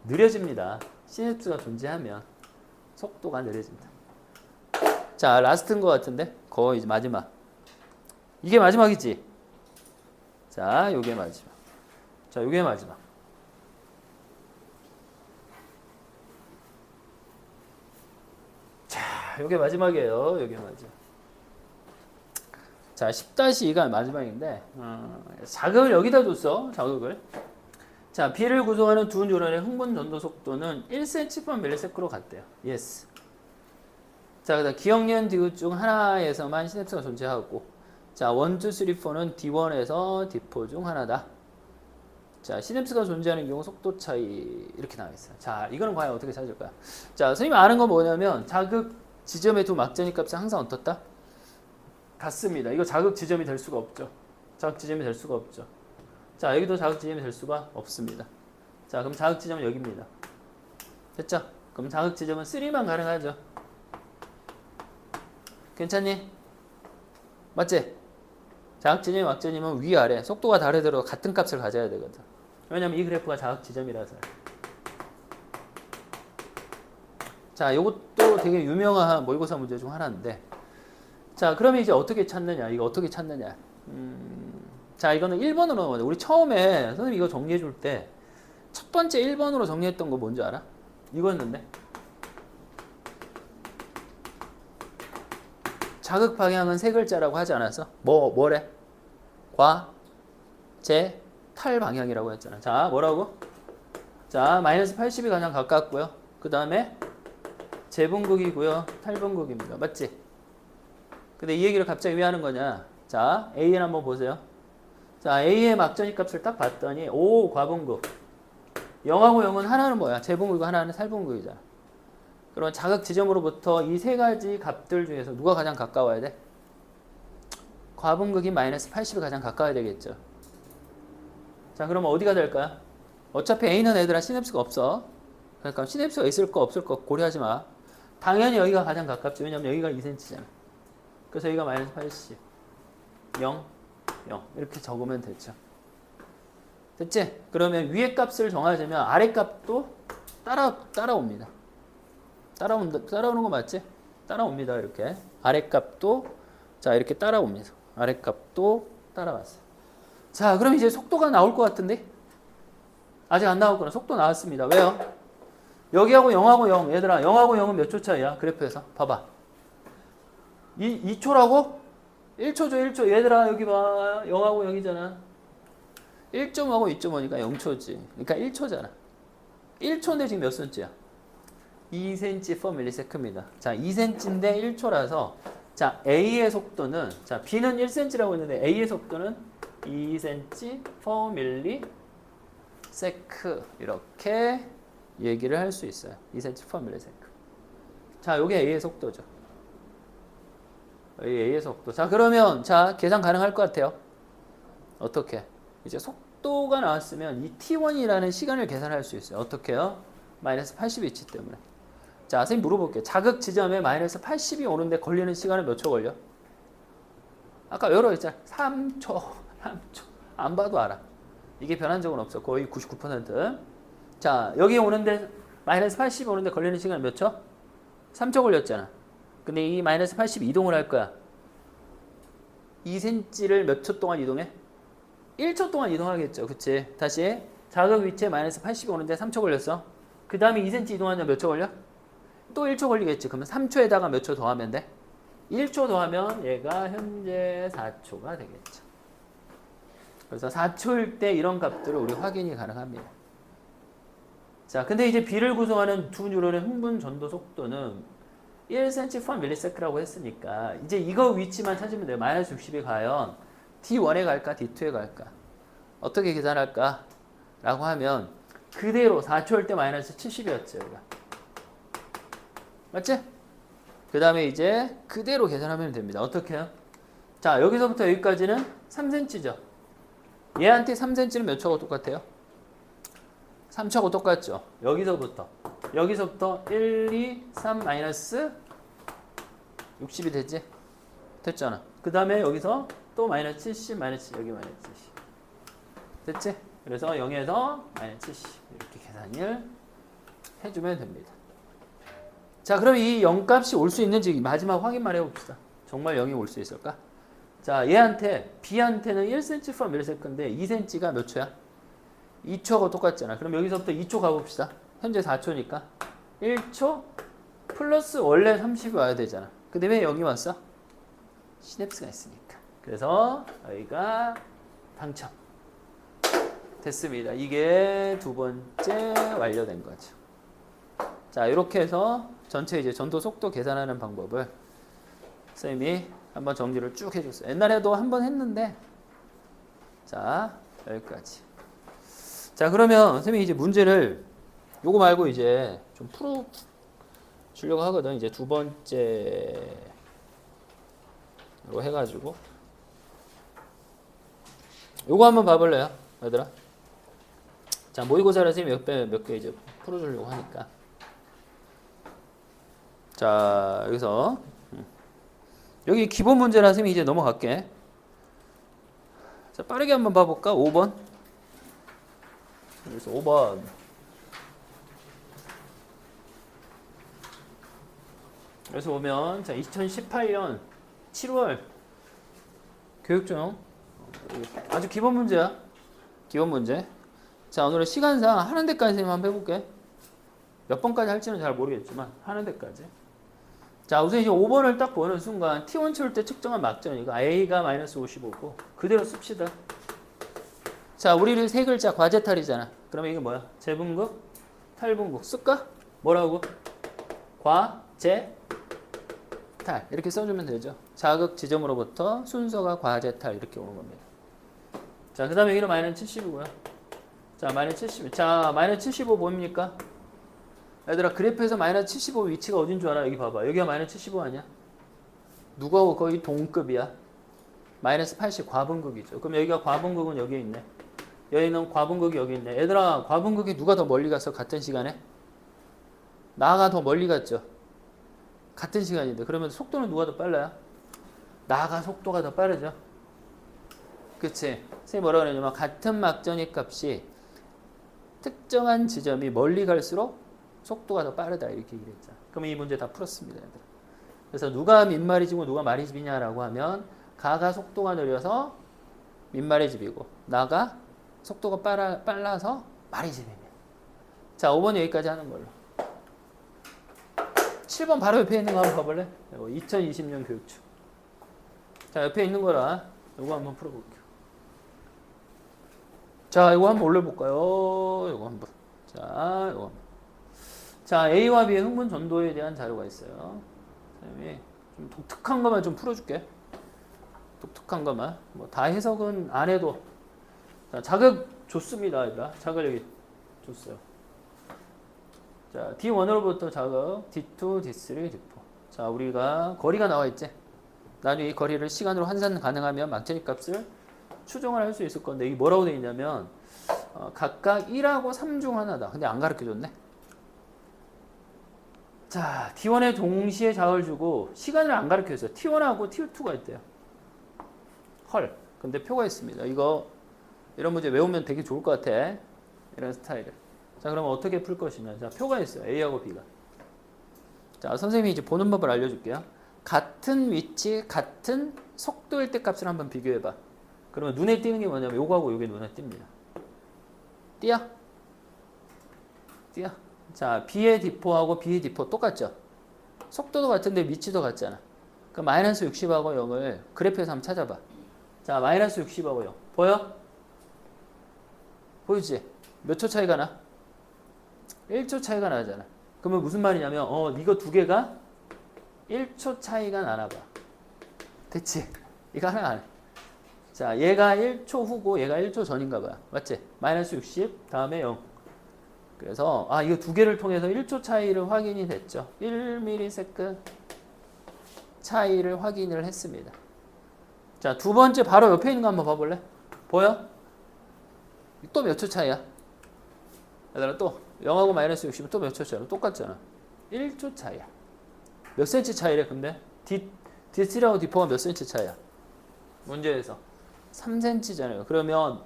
느려집니다. 시냅스가 존재하면 속도가 느려진다. 자, 라스트인 것 같은데 거의 이제 마지막. 이게 마지막이지? 자, 요게 마지막. 자, 요게 마지막. 자, 요게 마지막이에요. 요게 마지막. 자, 10-2가 마지막인데 자극을 여기다 줬어. 자극을. 자, B를 구성하는 두 뉴런의 흥분 전도 속도는 1cm/ms로 같대요. 예스. 자, 그다음 기억년 디귿 중 하나에서만 시냅스가 존재하고, 자, 1, 2, 3, 4는 D1에서 D4 중 하나다. 자, 시냅스가 존재하는 경우 속도 차이 이렇게 나와 있어요. 자, 이거는 과연 어떻게 찾을까요? 자, 선생님이 아는 건 뭐냐면 자극 지점의 두 막전이 값은 항상 어떻다? 같습니다. 이거 자극 지점이 될 수가 없죠. 자극 지점이 될 수가 없죠. 자, 여기도 자극 지점이 될 수가 없습니다. 자, 그럼 자극 지점은 여기입니다. 됐죠? 그럼 자극 지점은 3만 가능하죠. 괜찮니? 맞지? 자극 지점이 막전이면 위아래 속도가 다르더라도 같은 값을 가져야 되거든. 왜냐면 이 그래프가 자극 지점이라서. 자, 이것도 되게 유명한 모의고사 문제 중 하나인데, 자, 그러면 이제 어떻게 찾느냐? 이거 어떻게 찾느냐? 자, 이거는 1번으로 넘어가자. 우리 처음에 선생님 이거 정리해 줄 때 첫 번째 1번으로 정리했던 거 뭔지 알아? 이거였는데. 자극 방향은 세 글자라고 하지 않았어? 뭐래? 과, 제, 탈 방향이라고 했잖아. 자, 뭐라고? 자, 마이너스 80이 가장 가깝고요. 그 다음에 제분극이고요. 탈분극입니다. 맞지? 근데 이 얘기를 갑자기 왜 하는 거냐? 자, A는 한번 보세요. 자, A의 막전이 값을 딱 봤더니 O 과분극. 0하고 0은 하나는 뭐야? 제분극이고 하나는 탈분극이잖아. 그럼 자극 지점으로부터 이 세 가지 값들 중에서 누가 가장 가까워야 돼? 과분극이 마이너스 80이 가장 가까워야 되겠죠. 자, 그러면 어디가 될까요? 어차피 A는 애들아 시냅스가 없어. 그러니까 시냅스가 있을 거 없을 거 고려하지 마. 당연히 여기가 가장 가깝지. 왜냐면 여기가 2cm잖아. 그래서 여기가 마이너스 80. 0, 0 이렇게 적으면 되죠. 됐지? 그러면 위의 값을 정하자면 아래 값도 따라옵니다. 따라오는 거 맞지? 따라옵니다. 이렇게 아래 값도 자 이렇게 따라옵니다. 아래 값도 따라왔어요. 자, 그럼 이제 속도가 나올 것 같은데? 아직 안 나왔구나. 속도 나왔습니다. 왜요? 여기하고 0하고 0. 얘들아, 0하고 0은 몇 초 차이야? 그래프에서. 봐봐. 2초라고? 1초죠, 1초. 얘들아, 여기 봐. 0하고 0이잖아. 1.5하고 2.5니까 0초지. 그러니까 1초잖아. 1초인데 지금 몇 cm야? 2cm/ms입니다. 자, 2cm인데 1초라서 자, A의 속도는 자, B는 1cm라고 했는데 A의 속도는 2cm/ms 이렇게 얘기를 할 수 있어요. 2cm/ms. 자, 요게 A의 속도죠. A의 속도. 자, 그러면 자, 계산 가능할 것 같아요. 어떻게? 이제 속도가 나왔으면 이 T1이라는 시간을 계산할 수 있어요. 어떻게요? 마이너스 80이 있기 때문에. 자, 선생님 물어볼게요. 자극 지점에 마이너스 80이 오는데 걸리는 시간은 몇 초 걸려? 아까 여러 있잖아. 3초. 안 봐도 알아. 이게 변한 적은 없어. 거의 99%. 자, 여기 오는데 마이너스 80이 오는데 걸리는 시간은 몇 초? 3초 걸렸잖아. 근데 이 마이너스 80 이동을 할 거야. 2cm를 몇 초 동안 이동해? 1초 동안 이동하겠죠. 그치? 다시 자극 위치에 마이너스 80이 오는데 3초 걸렸어. 그 다음에 2cm 이동하면 몇 초 걸려? 또 1초 걸리겠지. 그러면 3초에다가 몇 초 더하면 돼? 1초 더하면 얘가 현재 4초가 되겠죠. 그래서 4초일 때 이런 값들을 우리 확인이 가능합니다. 자, 근데 이제 B를 구성하는 두 뉴런의 흥분 전도 속도는 1cm/ms라고 했으니까 이제 이거 위치만 찾으면 돼요. 마이너스 60이 과연 D1에 갈까 D2에 갈까? 어떻게 계산할까? 라고 하면 그대로 4초일 때 마이너스 70이었죠. 여기가. 맞지? 그 다음에 이제 그대로 계산하면 됩니다. 어떻게 해요? 자, 여기서부터 여기까지는 3cm죠. 얘한테 3cm는 몇 초가 똑같아요? 3초하고 똑같죠. 여기서부터 1, 2, 3 마이너스 60이 됐지? 됐잖아. 그 다음에 여기서 또 마이너스 70 마이너스 여기 마이너스 70 됐지? 그래서 0에서 마이너스 70 이렇게 계산을 해주면 됩니다. 자, 그럼 이 0값이 올 수 있는지 마지막 확인만 해봅시다. 정말 0이 올 수 있을까? 자, 얘한테 B한테는 1cm/ms인데 2cm가 몇 초야? 2초하고 똑같잖아. 그럼 여기서부터 2초 가봅시다. 현재 4초니까 1초 플러스 원래 30이 와야 되잖아. 근데 왜 여기 왔어? 시냅스가 있으니까. 그래서 여기가 당첨 됐습니다. 이게 두 번째 완료된 거죠. 자, 이렇게 해서 전체 이제 전도 속도 계산하는 방법을 선생님이 한번 정리를 쭉 해줬어요. 옛날에도 한번 했는데, 자, 여기까지. 자, 그러면 선생님이 이제 문제를 요거 말고 이제 좀 풀어 주려고 하거든. 이제 두 번째로 해가지고 요거 한번 봐볼래요, 얘들아? 자, 모의고사를 선생님이 몇 개 이제 풀어주려고 하니까. 자, 여기서 여기 기본 문제라 선생님이 이제 넘어갈게. 자, 빠르게 한번 봐볼까? 5번. 그래서 5번. 그래서 보면 자, 2018년 7월 교육종 아주 기본 문제야. 기본 문제. 자, 오늘은 시간상 하는 데까지 선생님 한번 해볼게. 몇 번까지 할지는 잘 모르겠지만 하는 데까지. 자, 우선 이제 5번을 딱 보는 순간 T1 채울 때 측정한 막전이고 A가 마이너스 55고 그대로 씁시다. 자, 우리는 세 글자 과제탈이잖아. 그러면 이게 뭐야? 재분극, 탈분극 쓸까? 뭐라고? 과제탈 이렇게 써주면 되죠. 자극 지점으로부터 순서가 과제탈 이렇게 오는 겁니다. 자, 그 다음에 여기는 마이너스 70이고요. 자, 마이너스 70. 자, 마이너스 75 보입니까? 얘들아, 그래프에서 마이너스 75 위치가 어딘 줄 알아? 여기 봐봐. 여기가 마이너스 75 아니야? 누가 거의 동급이야? 마이너스 80 과분극이죠. 그럼 여기가 과분극은 여기에 있네. 여기는 과분극이 여기 있네. 얘들아, 과분극이 누가 더 멀리 갔어? 같은 시간에? 나가 더 멀리 갔죠. 같은 시간인데. 그러면 속도는 누가 더 빨라요? 나가 속도가 더 빠르죠. 그치? 선생님이 뭐라 그러냐면 같은 막전의 값이 특정한 지점이 멀리 갈수록 속도가 더 빠르다 이렇게 얘기를 했잖아. 그러면 이 문제 다 풀었습니다. 얘들아. 그래서 누가 민말이 집이고 누가 말이 집이냐라고 하면 가가 속도가 느려서 민말의 집이고 나가 속도가 빨라서 말의 집입니다. 자, 5번 여기까지 하는 걸로. 7번 바로 옆에 있는 거 한번 봐볼래? 2020년 교육청. 자, 옆에 있는 거라 이거 한번 풀어볼게요. 자, 이거 한번 올려볼까요? 이거 한번. 자, 이거 한번. 자, A와 B의 흥분 전도에 대한 자료가 있어요. 선생님이 좀 독특한 것만 좀 풀어줄게. 독특한 것만. 뭐 다 해석은 안 해도. 자, 자극 줬습니다. 얘들아. 자극 여기 줬어요. 자, D1으로부터 자극 D2, D3, D4. 자, 우리가 거리가 나와 있지? 나중에 이 거리를 시간으로 환산 가능하면 막전의 값을 추정을 할 수 있을 건데 이게 뭐라고 되어 있냐면 각각 1하고 3 중 하나다. 근데 안 가르쳐줬네. 자, T1에 동시에 자극을 주고 시간을 안 가르쳐줬어요. T1하고 T2가 있대요. 헐. 근데 표가 있습니다. 이거 이런 문제 외우면 되게 좋을 것 같아. 이런 스타일을. 자, 그럼 어떻게 풀 것이냐. 자, 표가 있어요. A하고 B가. 자, 선생님이 이제 보는 법을 알려줄게요. 같은 위치, 같은 속도일 때 값을 한번 비교해봐. 그러면 눈에 띄는 게 뭐냐면 요거하고 요게 눈에 띕니다. 띄어? 띄어. 자, B의 D4하고 B의 D4 똑같죠? 속도도 같은데 위치도 같잖아. 그럼 마이너스 60하고 0을 그래프에서 한번 찾아봐. 자, 마이너스 60하고 0. 보여? 보이지? 몇 초 차이가 나? 1초 차이가 나잖아. 그러면 무슨 말이냐면 이거 두 개가 1초 차이가 나나 봐. 됐지? 이거 하나 안 해. 자, 얘가 1초 후고 얘가 1초 전인가 봐요. 맞지? 마이너스 60 다음에 0. 그래서 이거 두 개를 통해서 1초 차이를 확인이 됐죠. 1ms 차이를 확인을 했습니다. 자, 두 번째 바로 옆에 있는 거 한번 봐볼래? 보여? 또 몇 초 차이야? 얘들아 또 0하고 마이너스 60은 또 몇 초 차이야? 똑같잖아. 1초 차이야. 몇 센치 차이래 근데? D3하고 D4가 몇 센치 차이야? 문제에서 3cm잖아요. 그러면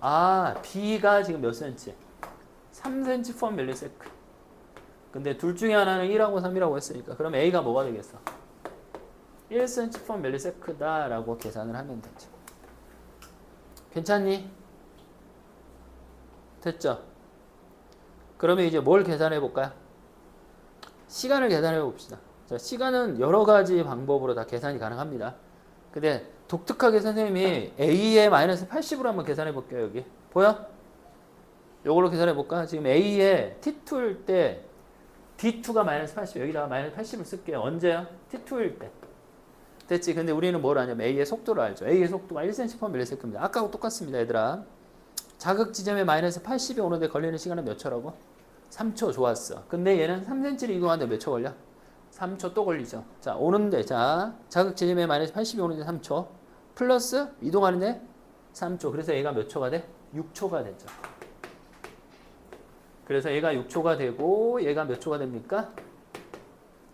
B가 지금 몇 센치? 3cm per millisecond. 근데 둘 중에 하나는 1하고 3이라고 했으니까 그럼 A가 뭐가 되겠어? 1cm per millisecond다라고 계산을 하면 되죠. 괜찮니? 됐죠? 그러면 이제 뭘 계산해 볼까요? 시간을 계산해 봅시다. 자, 시간은 여러 가지 방법으로 다 계산이 가능합니다. 근데 독특하게 선생님이 A의 마이너스 80으로 한번 계산해 볼게요. 여기 보여? 요걸로 계산해 볼까? 지금 A의 T2일 때 D2가 마이너스 80 여기다가 마이너스 80을 쓸게요. 언제요? T2일 때. 됐지? 근데 우리는 뭘 아냐면 A의 속도를 알죠. A의 속도가 1cm per millisecond입니다. 아까하고 똑같습니다. 얘들아. 자극 지점에 마이너스 80이 오는데 걸리는 시간은 몇 초라고? 3초. 좋았어. 근데 얘는 3cm를 이동하는데 몇 초 걸려? 3초 또 걸리죠. 자, 오는데 자 자극 지점에 마이너스 80이 오는데 3초 플러스 이동하는데 3초. 그래서 얘가 몇 초가 돼? 6초가 되죠. 그래서 얘가 6초가 되고 얘가 몇 초가 됩니까?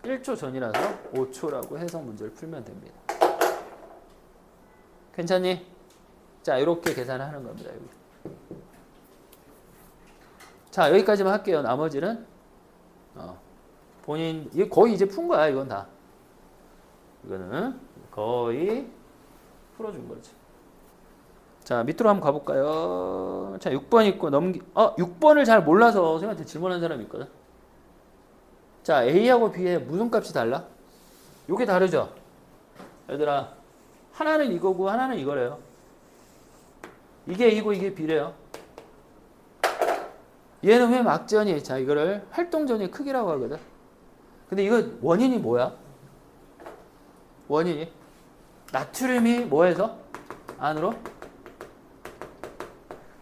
1초 전이라서 5초라고 해서 문제를 풀면 됩니다. 괜찮니? 자, 이렇게 계산을 하는 겁니다. 여기. 자, 여기까지만 할게요. 나머지는 본인 이거 거의 이제 푼 거야. 이건 다. 이거는 거의 풀어준 거죠. 자, 밑으로 한번 가볼까요? 자, 6번 있고 6번을 잘 몰라서 선생님한테 질문한 사람이 있거든. 자, A하고 B의 무슨 값이 달라? 요게 다르죠? 얘들아, 하나는 이거고 하나는 이거래요. 이게 A고 이게 B래요. 얘는 왜 막전이? 자, 이거를 활동전의 크기라고 하거든. 근데 이거 원인이 뭐야? 원인이 나트륨이 뭐해서? 안으로?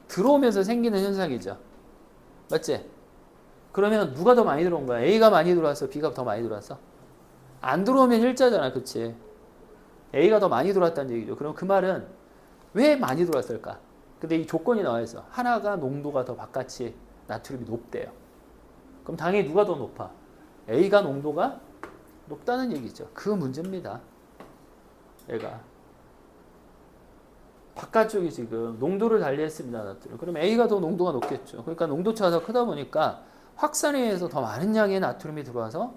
들어오면서 생기는 현상이죠. 맞지? 그러면 누가 더 많이 들어온 거야? A가 많이 들어왔어? B가 더 많이 들어왔어? 안 들어오면 일자잖아. 그치? A가 더 많이 들어왔다는 얘기죠. 그럼 그 말은 왜 많이 들어왔을까? 근데 이 조건이 나와 있어. 하나가 농도가 더 바깥이 나트륨이 높대요. 그럼 당연히 누가 더 높아? A가 농도가 높다는 얘기죠. 그 문제입니다. 얘가. 바깥쪽이 지금 농도를 달리했습니다. 나트륨. 그럼 A가 더 농도가 높겠죠. 그러니까 농도차가 더 크다 보니까 확산에 의해서 더 많은 양의 나트륨이 들어와서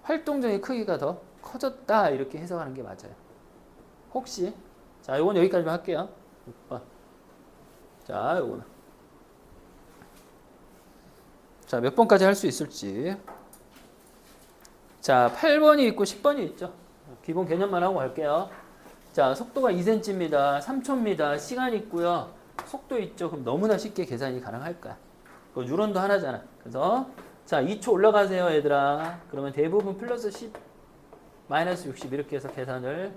활동적인 크기가 더 커졌다. 이렇게 해석하는 게 맞아요. 혹시 자, 요건 여기까지만 할게요. 6번. 자, 요거는 자, 몇 번까지 할 수 있을지. 자, 8번이 있고 10번이 있죠. 기본 개념만 하고 갈게요. 자, 속도가 2cm입니다. 3초입니다. 시간 있고요. 속도 있죠. 그럼 너무나 쉽게 계산이 가능할까? 그 유론도 하나잖아. 그래서 자, 2초 올라가세요, 얘들아. 그러면 대부분 플러스 10, 마이너스 60 이렇게 해서 계산을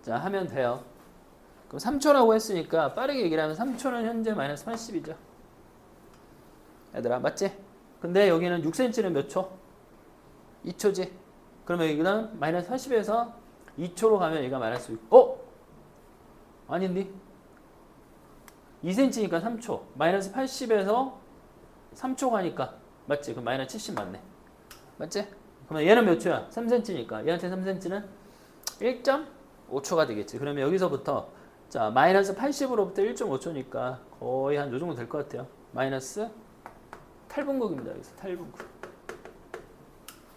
자, 하면 돼요. 그럼 3초라고 했으니까 빠르게 얘기를 하면 3초는 현재 마이너스 80이죠. 얘들아, 맞지? 근데 여기는 6cm는 몇 초? 2초지. 그러면 여기는 마이너스 80에서 2초로 가면 얘가 마이너스 6. 아닌데? 2cm니까 3초. 마이너스 80에서 3초 가니까. 맞지? 그럼 마이너스 70 맞네. 맞지? 그러면 얘는 몇 초야? 3cm니까. 얘한테 3cm는 1.5초가 되겠지. 그러면 여기서부터 자, 마이너스 80으로부터 1.5초니까 거의 한 요 정도 될 것 같아요. 마이너스 8분극입니다. 여기서 8분극.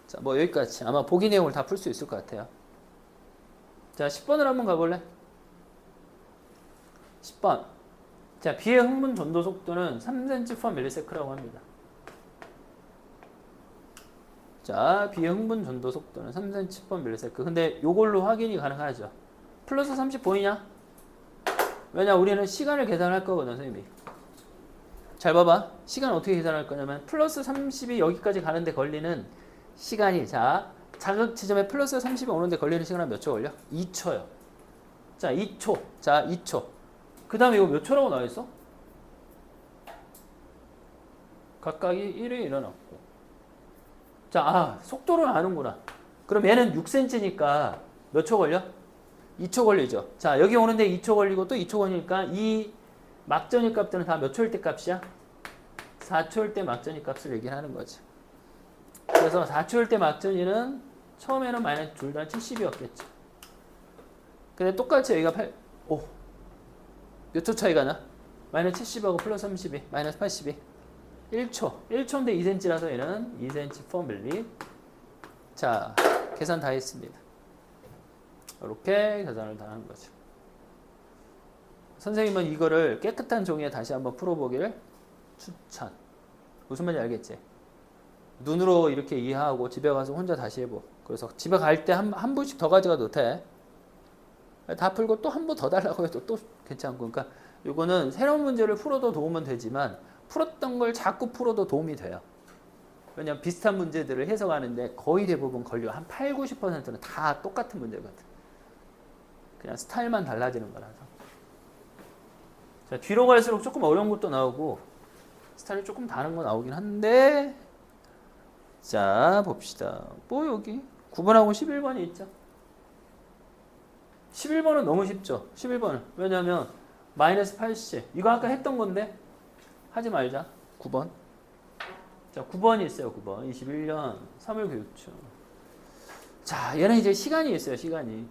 자, 뭐 여기까지. 아마 보기 내용을 다 풀 수 있을 것 같아요. 자, 10번을 한번 가볼래? 10번. 자, B의 흥분 전도 속도는 3cm/ms라고 합니다. 자, B의 흥분 전도 속도는 3cm/ms. 근데 요걸로 확인이 가능하죠. 플러스 30 보이냐? 왜냐, 우리는 시간을 계산할 거거든, 선생님이. 잘 봐봐. 시간 어떻게 계산할 거냐면 플러스 30이 여기까지 가는데 걸리는 시간이, 자, 자극 지점에 플러스 30이 오는데 걸리는 시간은 몇 초 걸려? 2초요. 자, 2초. 자, 2초. 그 다음에 이거 몇 초라고 나와 있어? 각각이 1회 일어났고. 자, 속도를 아는구나. 그럼 얘는 6cm니까 몇 초 걸려? 2초 걸리죠. 자, 여기 오는데 2초 걸리고 또 2초 걸리니까 이 막전위 값들은 다 몇 초일 때 값이야? 4초일 때 막전위 값을 얘기를 하는 거지. 그래서 4초일 때 막전위는 처음에는 마이너스 둘 다 70이었겠죠. 근데 똑같이 여기가 몇 초 차이가 나? 마이너스 70하고 플러스 32, 마이너스 82. 1초. 1초인데 2cm라서 얘는 2cm/ml. 자, 계산 다 했습니다. 이렇게 계산을 다 하는 거죠. 선생님은 이거를 깨끗한 종이에 다시 한번 풀어보기를 추천. 무슨 말인지 알겠지? 눈으로 이렇게 이해하고 집에 가서 혼자 다시 해보. 그래서 집에 갈 때 한 분씩 더 가져가도 돼. 다 풀고 또 한 번 더 달라고 해도 또 괜찮고. 그러니까 이거는 새로운 문제를 풀어도 도움은 되지만 풀었던 걸 자꾸 풀어도 도움이 돼요. 왜냐면 비슷한 문제들을 해석하는데 거의 대부분 걸려. 한 8, 90%는 다 똑같은 문제거든. 그냥 스타일만 달라지는 거라서. 자, 뒤로 갈수록 조금 어려운 것도 나오고 스타일이 조금 다른 거 나오긴 한데, 자, 봅시다. 뭐 여기 9번하고 11번이 있죠. 11번은 너무 쉽죠. 11번은. 왜냐면 마이너스 80. 이거 아까 했던 건데 하지 말자. 9번. 자, 9번이 있어요. 9번. 21년 3월 교육청. 자, 얘는 이제 시간이 있어요. 시간이.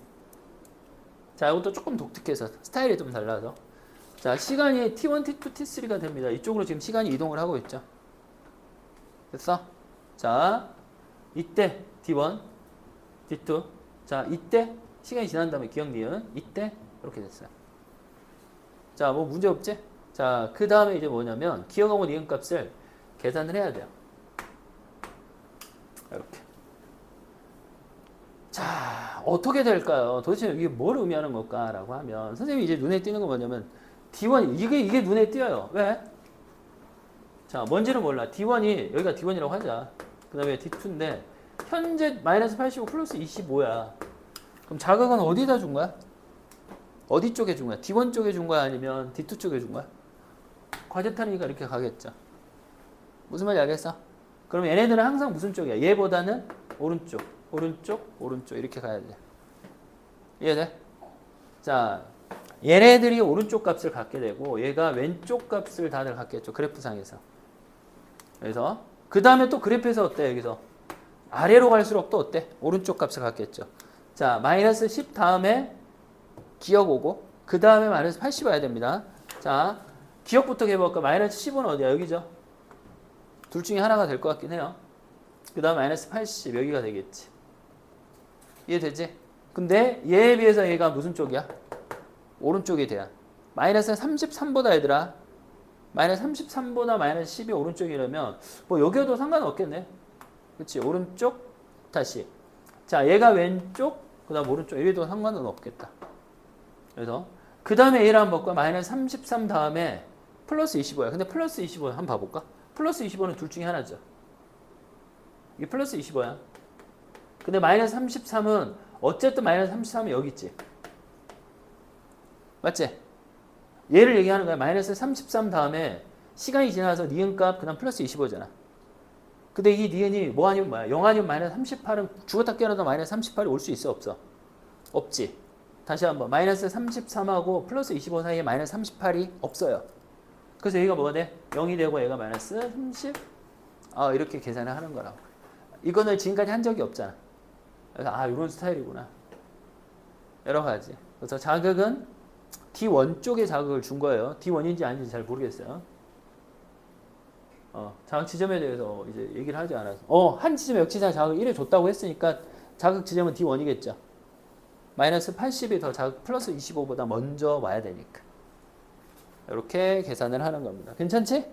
자, 이것도 조금 독특해서 스타일이 좀 달라서. 자, 시간이 T1, T2, T3가 됩니다. 이쪽으로 지금 시간이 이동을 하고 있죠. 됐어? 자, 이때 D1, D2. 자, 이때 시간이 지난 다음에 기억 니은. 이때 이렇게 됐어요. 자, 뭐 문제 없지? 자, 그 다음에 이제 뭐냐면 기억하고 니은 값을 계산을 해야 돼요. 이렇게. 자, 어떻게 될까요? 도대체 이게 뭘 의미하는 걸까라고 하면 선생님이 이제 눈에 띄는 건 뭐냐면 D1 이게 눈에 띄어요. 왜? 자, 뭔지는 몰라. D1이 여기가 D1이라고 하자. 그 다음에 D2인데 현재 마이너스 85 플러스 25야. 그럼 자극은 어디다 준 거야? 어디 쪽에 준 거야? D1 쪽에 준 거야? 아니면 D2 쪽에 준 거야? 과제탄이니까 이렇게 가겠죠. 무슨 말인지 알겠어? 그럼 얘네들은 항상 무슨 쪽이야? 얘보다는 오른쪽, 오른쪽, 오른쪽 이렇게 가야 돼. 이해돼? 자, 얘네들이 오른쪽 값을 갖게 되고 얘가 왼쪽 값을 다들 갖겠죠. 그래프상에서. 그래서 그 다음에 또 그래프에서 어때? 여기서 아래로 갈수록 또 어때? 오른쪽 값을 갖겠죠. 자, 마이너스 10 다음에 기억 오고 그 다음에 마이너스 80 와야 됩니다. 자, 기억부터 해볼까? 마이너스 10은 어디야? 여기죠. 둘 중에 하나가 될 것 같긴 해요. 그 다음 마이너스 80 여기가 되겠지. 이해되지? 근데 얘에 비해서 얘가 무슨 쪽이야? 오른쪽이 돼야. 마이너스 33보다 얘들아. 마이너스 33보다 마이너스 10이 오른쪽이라면 뭐 여기여도 상관없겠네. 그치? 오른쪽 다시. 자, 얘가 왼쪽 그 다음 오른쪽 여기도 상관은 없겠다. 그래서 그 다음에 얘를 한번 볼까? 마이너스 33 다음에 플러스 25야. 근데 플러스 25 한번 봐볼까? 플러스 25는 둘 중에 하나죠. 이게 플러스 25야. 근데 마이너스 33은 어쨌든 마이너스 33은 여기 있지. 맞지? 얘를 얘기하는 거야. 마이너스 33 다음에 시간이 지나서 니은값 그 다음 플러스 25잖아. 근데 이 니은이 뭐 아니면 뭐야? 0 아니면 마이너스 38은 죽었다 깨어나도 마이너스 38이 올 수 있어? 없어? 없지. 다시 한번 마이너스 33하고 플러스 25 사이에 마이너스 38이 없어요. 그래서 얘가 뭐가 돼? 0이 되고 얘가 마이너스 30 이렇게 계산을 하는 거라고. 이거는 지금까지 한 적이 없잖아. 그래서 이런 스타일이구나. 여러 가지. 그래서 자극은 D1 쪽에 자극을 준 거예요. D1인지 아닌지 잘 모르겠어요. 자극 지점에 대해서 이제 얘기를 하지 않아서. 한 지점에 역시나 자극을 1을 줬다고 했으니까 자극 지점은 D1이겠죠. 마이너스 80이 더 자극 플러스 25보다 먼저 와야 되니까. 이렇게 계산을 하는 겁니다. 괜찮지?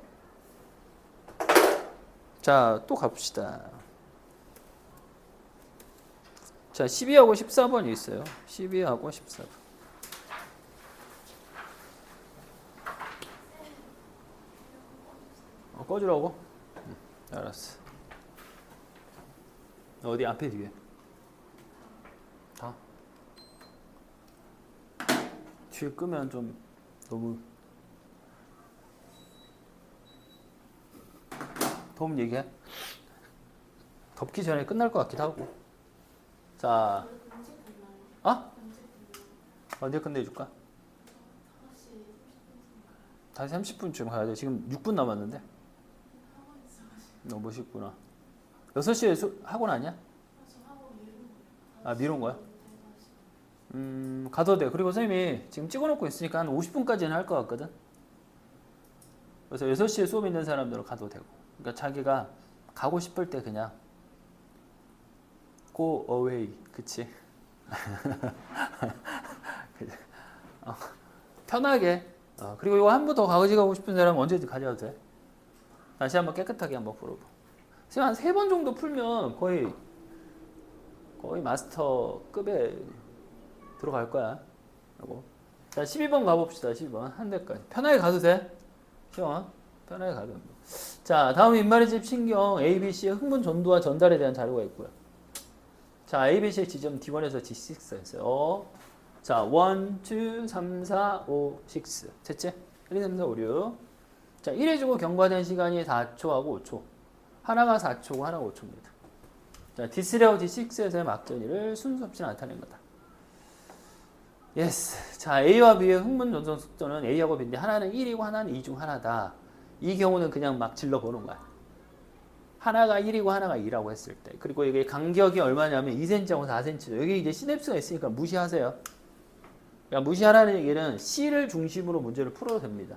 자, 또 가봅시다. 자, 12하고 14번이 있어요. 12하고 14번. 꺼주라고? 알았어. 어디 앞에 뒤에? 다. 뒤에 끄면 좀 너무 더우면 얘기해. 덥기 전에 끝날 것 같기도 하고. 자, 언제 끝내줄까? 5시 30분쯤 가야 돼. 지금 6분 남았는데. 너무 멋있구나. 6시에 학원 아니야? 미룬 거야? 가도 돼. 그리고 선생님이 지금 찍어놓고 있으니까 한 50분까지는 할 것 같거든. 그래서 6시에 수업 있는 사람들은 가도 되고. 그러니까 자기가 가고 싶을 때 그냥 go away. 그치? 편하게. 그리고 이거 한 번 더 가지고 싶은 사람은 언제든 가져도 돼. 다시 한번 깨끗하게 한번 풀어봐. 지금 한 3번 정도 풀면 거의 마스터급에 들어갈 거야. 라고. 자, 12번 가봅시다. 12번. 한 대까지. 편하게 가도 돼. 시원. 편하게 가도 돼. 자, 다음 인말의 집 신경 ABC의 흥분 전도와 전달에 대한 자료가 있고요. 자, ABC의 지점 D1에서 D6였어요. 자, 1, 2, 3, 4, 5, 6. 됐지? 1, 2, 3, 4, 5, 6. 자, 1회 주고 경과된 시간이 4초하고 5초. 하나가 4초고 하나가 5초입니다. 자, D3하고 D6에서의 막전이를 순서 없이 나타낸 거다. 예스. 자, A와 B의 흥분 전송 속도는 A하고 B인데 하나는 1이고 하나는 2 중 하나다. 이 경우는 그냥 막 질러보는 거야. 하나가 1이고 하나가 2라고 했을 때. 그리고 이게 간격이 얼마냐면 2cm하고 4cm죠. 여기 이제 시냅스가 있으니까 무시하세요. 그러니까 무시하라는 얘기는 C를 중심으로 문제를 풀어도 됩니다.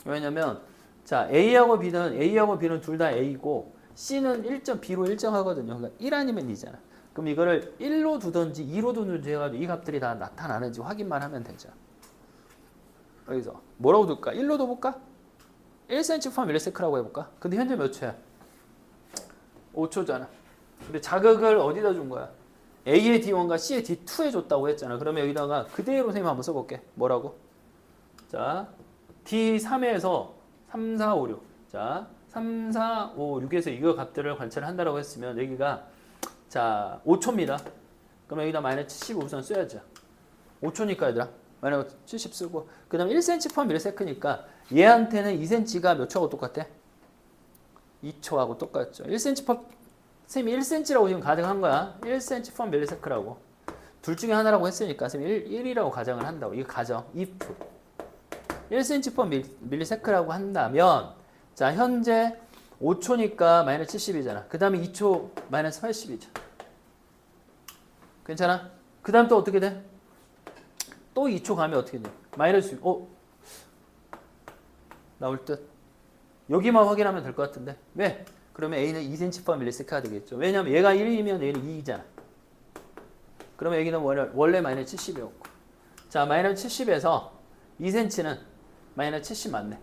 왜냐면 자, A하고 B는 둘 다 A고 C는 B로 일정하거든요. 그러니까 1 아니면 2잖아. 그럼 이거를 1로 두든지 2로 두든지 해가지고 이 값들이 다 나타나는지 확인만 하면 되죠. 여기서 뭐라고 둘까? 1로 둬볼까? 1cm/ms라고 해볼까? 근데 현재 몇 초야? 5초잖아. 근데 자극을 어디다 준 거야? A의 D1과 C의 D2에 줬다고 했잖아. 그러면 여기다가 그대로 선생님 한번 써볼게. 뭐라고? 자, D3에서 3, 4, 5, 6. 자, 3, 4, 5, 6에서 이거 값들을 관찰한다고 했으면 여기가 자, 5초입니다. 그럼 여기다 마이너스 70 우선 써야죠. 5초니까 얘들아. 마이너스 70 쓰고 그 다음 1cm/ms니까 얘한테는 2cm가 몇 초하고 똑같아? 2초하고 똑같죠. 1cm 쌤이 1cm라고 지금 가정한 거야. 1cm/ms라고. 둘 중에 하나라고 했으니까 쌤이 1이라고 가정을 한다고. 이거 가정. if 1cm/ms라고 한다면 자, 현재 5초니까 마이너스 70이잖아. 그 다음에 2초 마이너스 80이죠. 괜찮아? 그 다음 또 어떻게 돼? 또 2초 가면 어떻게 돼? 마이너스 나올 듯. 여기만 확인하면 될 것 같은데. 왜? 그러면 A는 2cm/ms가 되겠죠. 왜냐면 얘가 1이면 얘는 2이잖아. 그러면 여기는 원래 마이너스 70이었고. 자, 마이너스 70에서 2cm는 마이너스 70 맞네.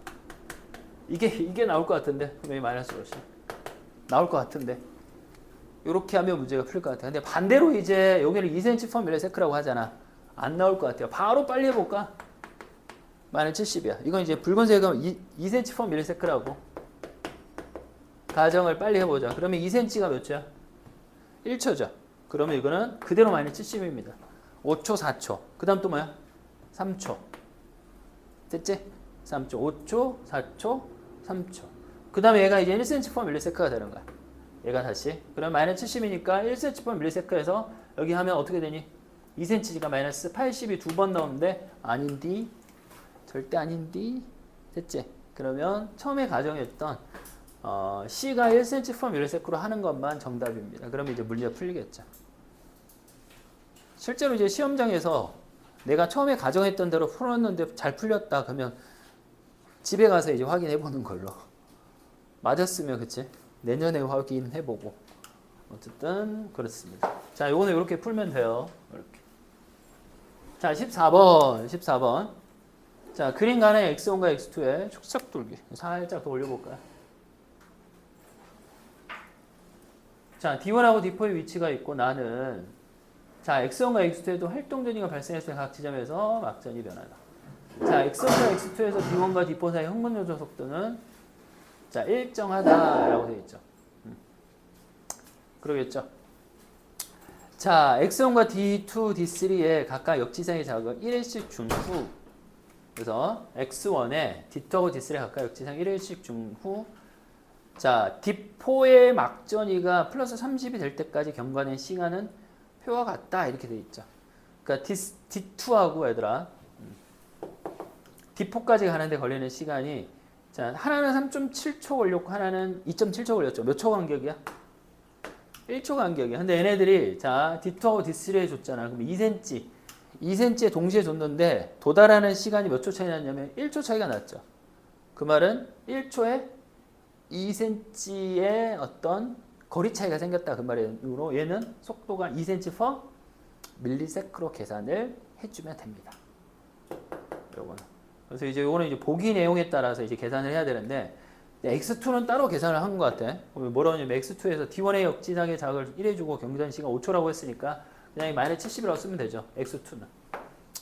이게 나올 것 같은데. 그럼 여기 마이너스 몇이 나올 것 같은데. 이렇게 하면 문제가 풀릴 것 같아요. 근데 반대로 이제 여기는 2cm/ms라고 하잖아. 안 나올 것 같아요. 바로 빨리 해볼까? 마이너스 70이야. 이건 이제 붉은색은 2cm/ms라고 가정을 빨리 해보자. 그러면 2cm가 몇 초야? 1초죠. 그러면 이거는 그대로 마이너스 70입니다. 5초, 4초. 그 다음 또 뭐야? 3초. 됐지? 3초. 5초, 4초, 3초. 그 다음에 얘가 이제 1cm/ms가 되는 거야. 얘가 다시. 그럼 마이너스 70이니까 1cm/ms에서 여기 하면 어떻게 되니? 2cm가 마이너스 80이 두 번 나오는데 아닌디? 절대 아닌디? 됐지? 그러면 처음에 가정했던 C가 1cm/ms로 하는 것만 정답입니다. 그러면 이제 문제 풀리겠죠. 실제로 이제 시험장에서 내가 처음에 가정했던 대로 풀었는데 잘 풀렸다 그러면 집에 가서 이제 확인해 보는 걸로. 맞았으면 그치? 내년에 확인해 보고. 어쨌든 그렇습니다. 자, 요거는 이렇게 풀면 돼요. 이렇게. 자, 14번. 자, 그림 간의 x1과 x2의 축적 돌기. 살짝 더 올려볼까요? 자, D1하고 D4의 위치가 있고 나는 자, x1과 x2에도 활동 전이가 발생했을 때 각 지점에서 막전이 변하다. 자, x1과 x2에서 D1과 D4 사이 흥분 요소 속도는 자, 일정하다라고 되어 있죠. 그러겠죠. 자, x1과 D2, D3에 각각 역지상의 자극을 1일씩 준 후, 그래서 x1에 D2하고 D3에 각각 역지상 1일씩 준 후, 자, D4의 막전이가 플러스 30이 될 때까지 경과된 시간은 표와 같다 이렇게 돼 있죠. 그러니까 D2하고 얘들아 D4까지 가는데 걸리는 시간이 자, 하나는 3.7초 걸렸고 하나는 2.7초 걸렸죠. 몇 초 간격이야? 1초 간격이야. 근데 얘네들이 자, D2하고 D3에 줬잖아. 그럼 2cm에 동시에 줬는데 도달하는 시간이 몇 초 차이 났냐면 1초 차이가 났죠. 그 말은 1초에 2cm의 어떤 거리 차이가 생겼다. 그 말이므로 얘는 속도가 2cm per 밀리세크로 계산을 해주면 됩니다. 요거는. 그래서 이제 요거는 이제 보기 내용에 따라서 이제 계산을 해야 되는데 x2는 따로 계산을 한 것 같아. 뭐라고 하냐면 x2에서 D1의 역지상의 자극을 1해주고 경기전 시간 5초라고 했으니까 그냥 마이너스 70이라고 쓰면 되죠. x2는.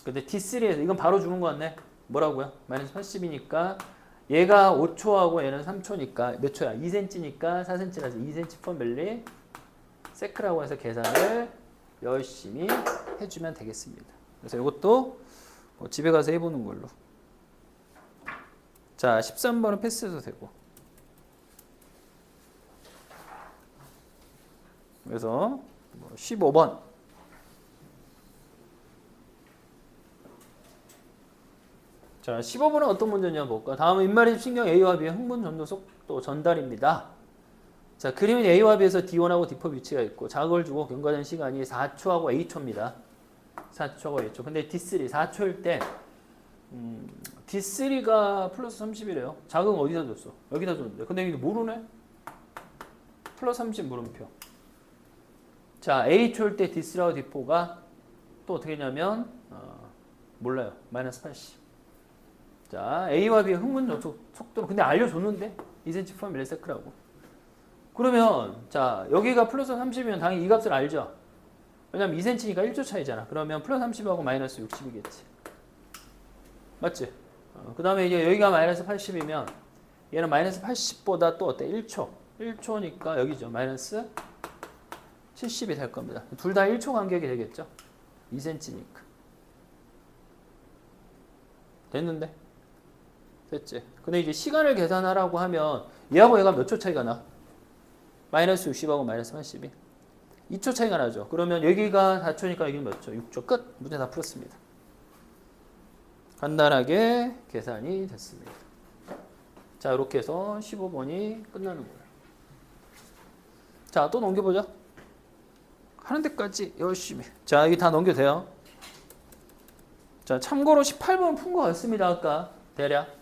근데 D3에서 이건 바로 주는 것 같네. 뭐라고요? 마이너스 80이니까 얘가 5초하고 얘는 3초니까 몇 초야? 2cm니까 4cm라서 2cm per 밀리 세크라고 해서 계산을 열심히 해주면 되겠습니다. 그래서 이것도 뭐 집에 가서 해보는 걸로. 자, 13번은 패스해도 되고. 그래서 15번. 자, 15번은 어떤 문제냐 볼까? 다음은 인말의 신경 A와 B의 흥분 전도 속도 전달입니다. 자, 그림은 A와 B에서 D1하고 D4 위치가 있고 자극을 주고 경과된 시간이 4초하고 A초입니다. 4초하고 A초. 근데 D3 4초일 때 D3가 플러스 30이래요. 자극은 어디다 줬어? 여기다 줬는데. 근데 이게 모르네? 플러스 30 물음표. 자, A초일 때 D3하고 D4가 또 어떻게 했냐면 몰라요. 마이너스 80. 자, A와 B의 흥분 전속 속도는 근데 알려줬는데 2cm per milliseconds라고. 그러면 자, 여기가 플러스 30이면 당연히 이 값을 알죠. 왜냐면 2cm니까 1초 차이잖아. 그러면 플러스 30하고 마이너스 60이겠지. 맞지? 그 다음에 이제 여기가 마이너스 80이면 얘는 마이너스 80보다 또 어때? 1초. 1초니까 여기죠. 마이너스 70이 될 겁니다. 둘 다 1초 간격이 되겠죠. 2cm니까. 됐는데? 됐지? 근데 이제 시간을 계산하라고 하면 얘하고 얘가 몇 초 차이가 나? 마이너스 60하고 마이너스 80이 2초 차이가 나죠. 그러면 여기가 4초니까 여기는 몇 초? 6초. 끝! 문제 다 풀었습니다. 간단하게 계산이 됐습니다. 자, 이렇게 해서 15번이 끝나는 거예요. 자, 또 넘겨보자. 하는 데까지 열심히. 자, 여기 다 넘겨도 돼요. 자, 참고로 18번 푼 거 같습니다. 아까 대략.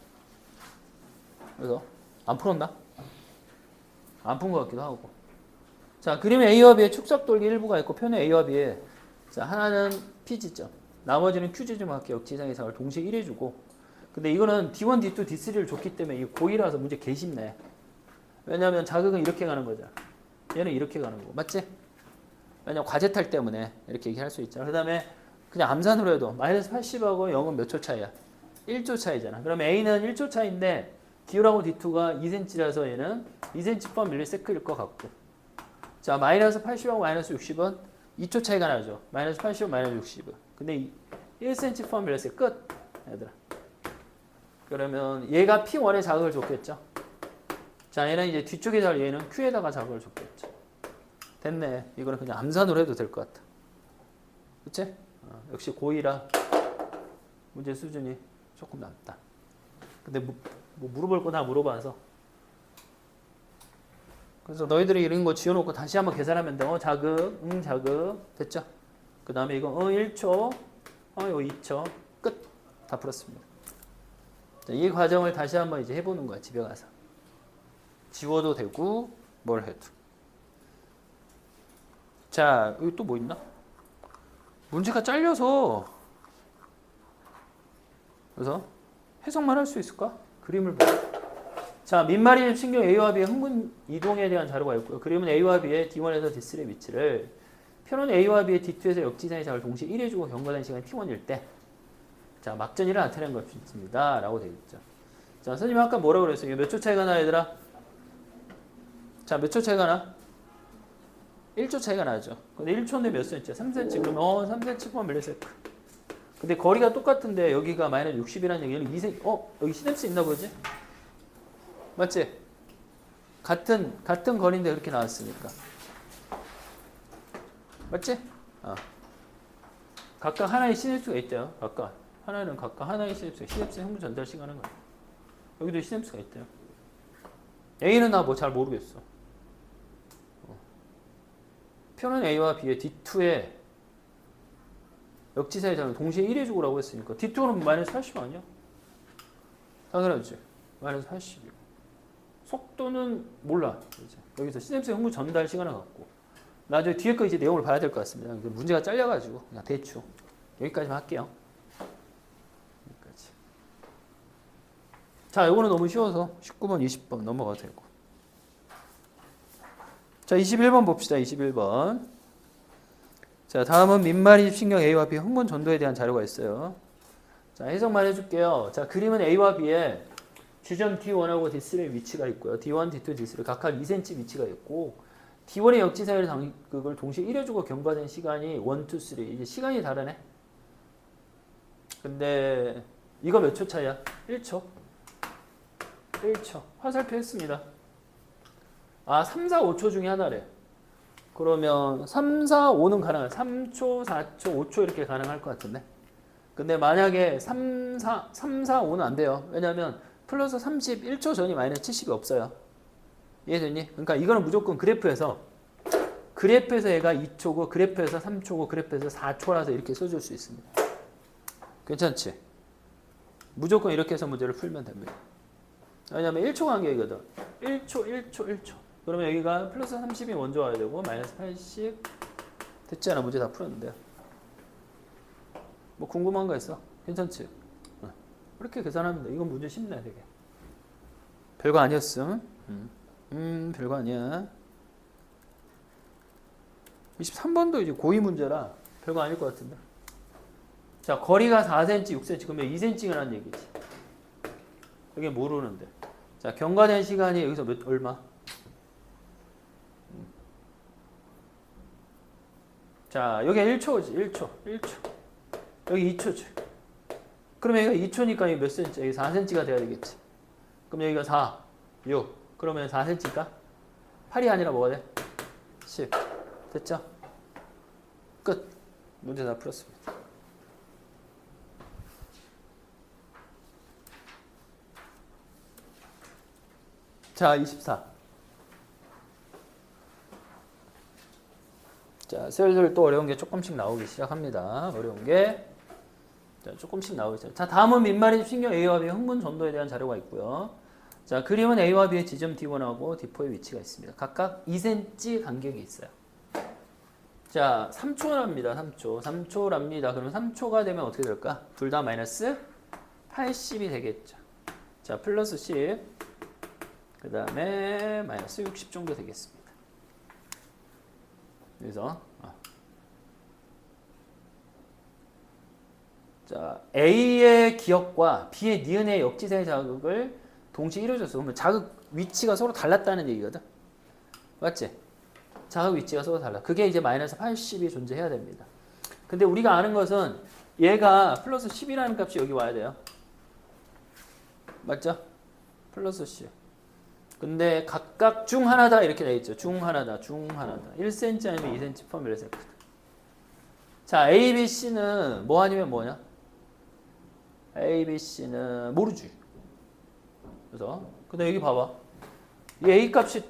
그래서 안 풀었나? 안 푼 것 같기도 하고. 자, 그림에 A와 B의 축적 돌기 일부가 있고 표는 A와 B에 자, 하나는 P지점, 나머지는 Q지점 밖에 역지상의 상을 동시에 1해주고. 근데 이거는 D1, D2, D3를 줬기 때문에 이거 고2라서 문제 개 쉽네. 왜냐면 자극은 이렇게 가는 거잖아. 얘는 이렇게 가는 거고. 맞지? 왜냐면 과제탈 때문에 이렇게 얘기할 수 있잖아. 그 다음에 그냥 암산으로 해도 마이너스 80하고 0은 몇 초 차이야? 1초 차이잖아. 그러면 A는 1초 차이인데 D하고 D2가 2cm라서 얘는 2cm per milliseconds일 것 같고. 자, 마이너스 80하고 마이너스 60은 2초 차이가 나죠. 마이너스 80하고 마이너스 60은. 근데 1cm per millisecond 끝. 얘들아. 그러면 얘가 P1에 자극을 줬겠죠. 자, 얘는 이제 뒤쪽에 얘는 Q에다가 자극을 줬겠죠. 됐네. 이거는 그냥 암산으로 해도 될 것 같아. 그치? 역시 고2라 문제 수준이 조금 낮다. 근데 뭐 물어볼 거 다 물어봐서. 그래서 너희들이 이런 거 지어놓고 다시 한번 계산하면 돼. 자극, 자극. 됐죠? 그 다음에 이거 1초, 이거 2초. 끝. 다 풀었습니다. 자, 이 과정을 다시 한번 이제 해보는 거야. 집에 가서. 지워도 되고 뭘 해도. 자, 여기 또 뭐 있나? 문제가 잘려서 그래서 해석만 할 수 있을까? 그림을 보자. 자, 민마리 신경 A와 B의 흥분 이동에 대한 자료가 있고요. 그림은 A와 B의 D1에서 D3의 위치를 표는 A와 B의 D2에서 역지사의 자를 동시에 1해주고 경과된 시간이 T1일 때 자, 막전이를 나타낸 것입니다. 라고 되어 있죠. 자, 선생님 아까 뭐라고 그랬어요? 이게 몇 초 차이가 나, 얘들아? 자, 몇 초 차이가 나? 1초 차이가 나죠. 근데 1초인데 몇 cm야? 3cm. 그러면 3cm 밀리세컨드. 근데 거리가 똑같은데 여기가 마이너스 60이라는 얘기는 2cm. 여기 시냅스 있나 보지? 맞지? 같은 거리인데 그렇게 나왔으니까. 맞지? 각각 하나의 시냅스가 있대요. 각각 하나의 시냅스 행분 전달 시간은 거야. 여기도 시냅스가 있대요. A는 나 뭐 잘 모르겠어. 표는 A와 B의 D2의 역지사의 자는 동시에 1해 주고라고 했으니까 D2는 마이너스 80 아니야? 당연하지. 마이너스 80이고. 속도는 몰라. 이제. 여기서 시냅스 흥분 전달 시간을 갖고 나중에 뒤에 거 이제 내용을 봐야 될 것 같습니다. 문제가 잘려가지고 그냥 대충 여기까지만 할게요. 여기까지. 자, 이거는 너무 쉬워서 19번, 20번 넘어가도 되고. 자, 21번 봅시다. 21번. 자, 다음은 민마리 신경 A와 B 흥분 전도에 대한 자료가 있어요. 자, 해석만 해줄게요. 자, 그림은 A와 B에 지점 D1하고 D3의 위치가 있고요. D1, D2, D3 각각 2cm 위치가 있고 D1의 역지사의 당극을 동시에 1해주고 경과된 시간이 1, 2, 3 이제 시간이 다르네. 근데 이거 몇 초 차이야? 1초. 화살표 했습니다. 3, 4, 5초 중에 하나래. 그러면 3, 4, 5는 가능해. 3초, 4초, 5초 이렇게 가능할 것 같은데. 근데 만약에 3, 4, 5는 안 돼요. 왜냐면 플러스 31초 전이 마이너스 70이 없어요. 이해됐니? 그러니까 이거는 무조건 그래프에서 얘가 2초고 그래프에서 3초고 그래프에서 4초라서 이렇게 써줄 수 있습니다. 괜찮지? 무조건 이렇게 해서 문제를 풀면 됩니다. 왜냐면 1초 간격이거든. 1초. 그러면 여기가 플러스 30이 먼저 와야 되고 마이너스 80 됐지 않아? 문제 다 풀었는데요. 뭐 궁금한 거 있어? 괜찮지? 이렇게 계산하면 돼. 이건 문제 쉽네 되게. 별거 아니었음. 별거 아니야. 23번도 이제 고의 문제라 별거 아닐 것 같은데. 자, 거리가 4cm, 6cm 그러면 2cm라는 얘기지. 이게 모르는데. 자, 경과된 시간이 여기서 얼마? 자, 여기 1초지. 1초. 여기 2초지. 그러면 여기가 2초니까 이게 몇 cm? 여기 4cm가 돼야 되겠지. 그럼 여기가 4, 6. 그러면 4cm니까 8이 아니라 뭐가 돼? 10. 됐죠? 끝. 문제 다 풀었습니다. 자, 24. 자, 슬슬 또 어려운 게 조금씩 나오기 시작합니다. 어려운 게 자, 조금씩 나오기 시작. 자, 다음은 민마리 신경 A와 B의 흥분 전도에 대한 자료가 있고요. 자, 그림은 A와 B의 지점 D1하고 D4의 위치가 있습니다. 각각 2cm 간격이 있어요. 자, 3초랍니다. 3초랍니다. 그러면 3초가 되면 어떻게 될까? 둘 다 마이너스 80이 되겠죠. 자, 플러스 10. 그 다음에 마이너스 60 정도 되겠습니다. 그래서 자, A의 기억과 B의 니은의 역지사의 자극을 동시에 이루어졌어. 그러면 자극 위치가 서로 달랐다는 얘기거든. 맞지? 자극 위치가 서로 달라. 그게 이제 마이너스 80이 존재해야 됩니다. 근데 우리가 아는 것은 얘가 플러스 10이라는 값이 여기 와야 돼요. 맞죠? 플러스 10. 근데 각각 중 하나다 이렇게 돼 있죠. 중 하나다. 1cm 아니면 2cm per millisecond. 자, A, B, C는 뭐 아니면 뭐냐? A, B, C는 모르지. 그래서 근데 여기 봐봐. 이 A 값이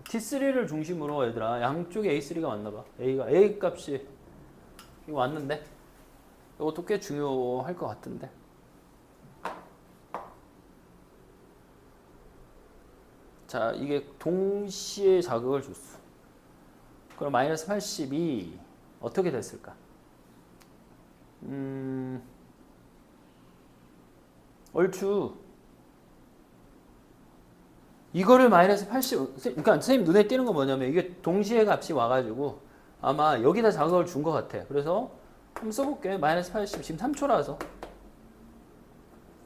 D3를 중심으로 얘들아 양쪽에 A3가 왔나 봐. A 값이 이거 왔는데 이것도 꽤 중요할 것 같은데. 자, 이게 동시에 자극을 줬어. 그럼 마이너스 80이 어떻게 됐을까? 얼추 이거를 마이너스 80, 그러니까 선생님 눈에 띄는 건 뭐냐면 이게 동시에 값이 와가지고 아마 여기다 자극을 준 것 같아. 그래서 한번 써볼게. 마이너스 80, 지금 3초라서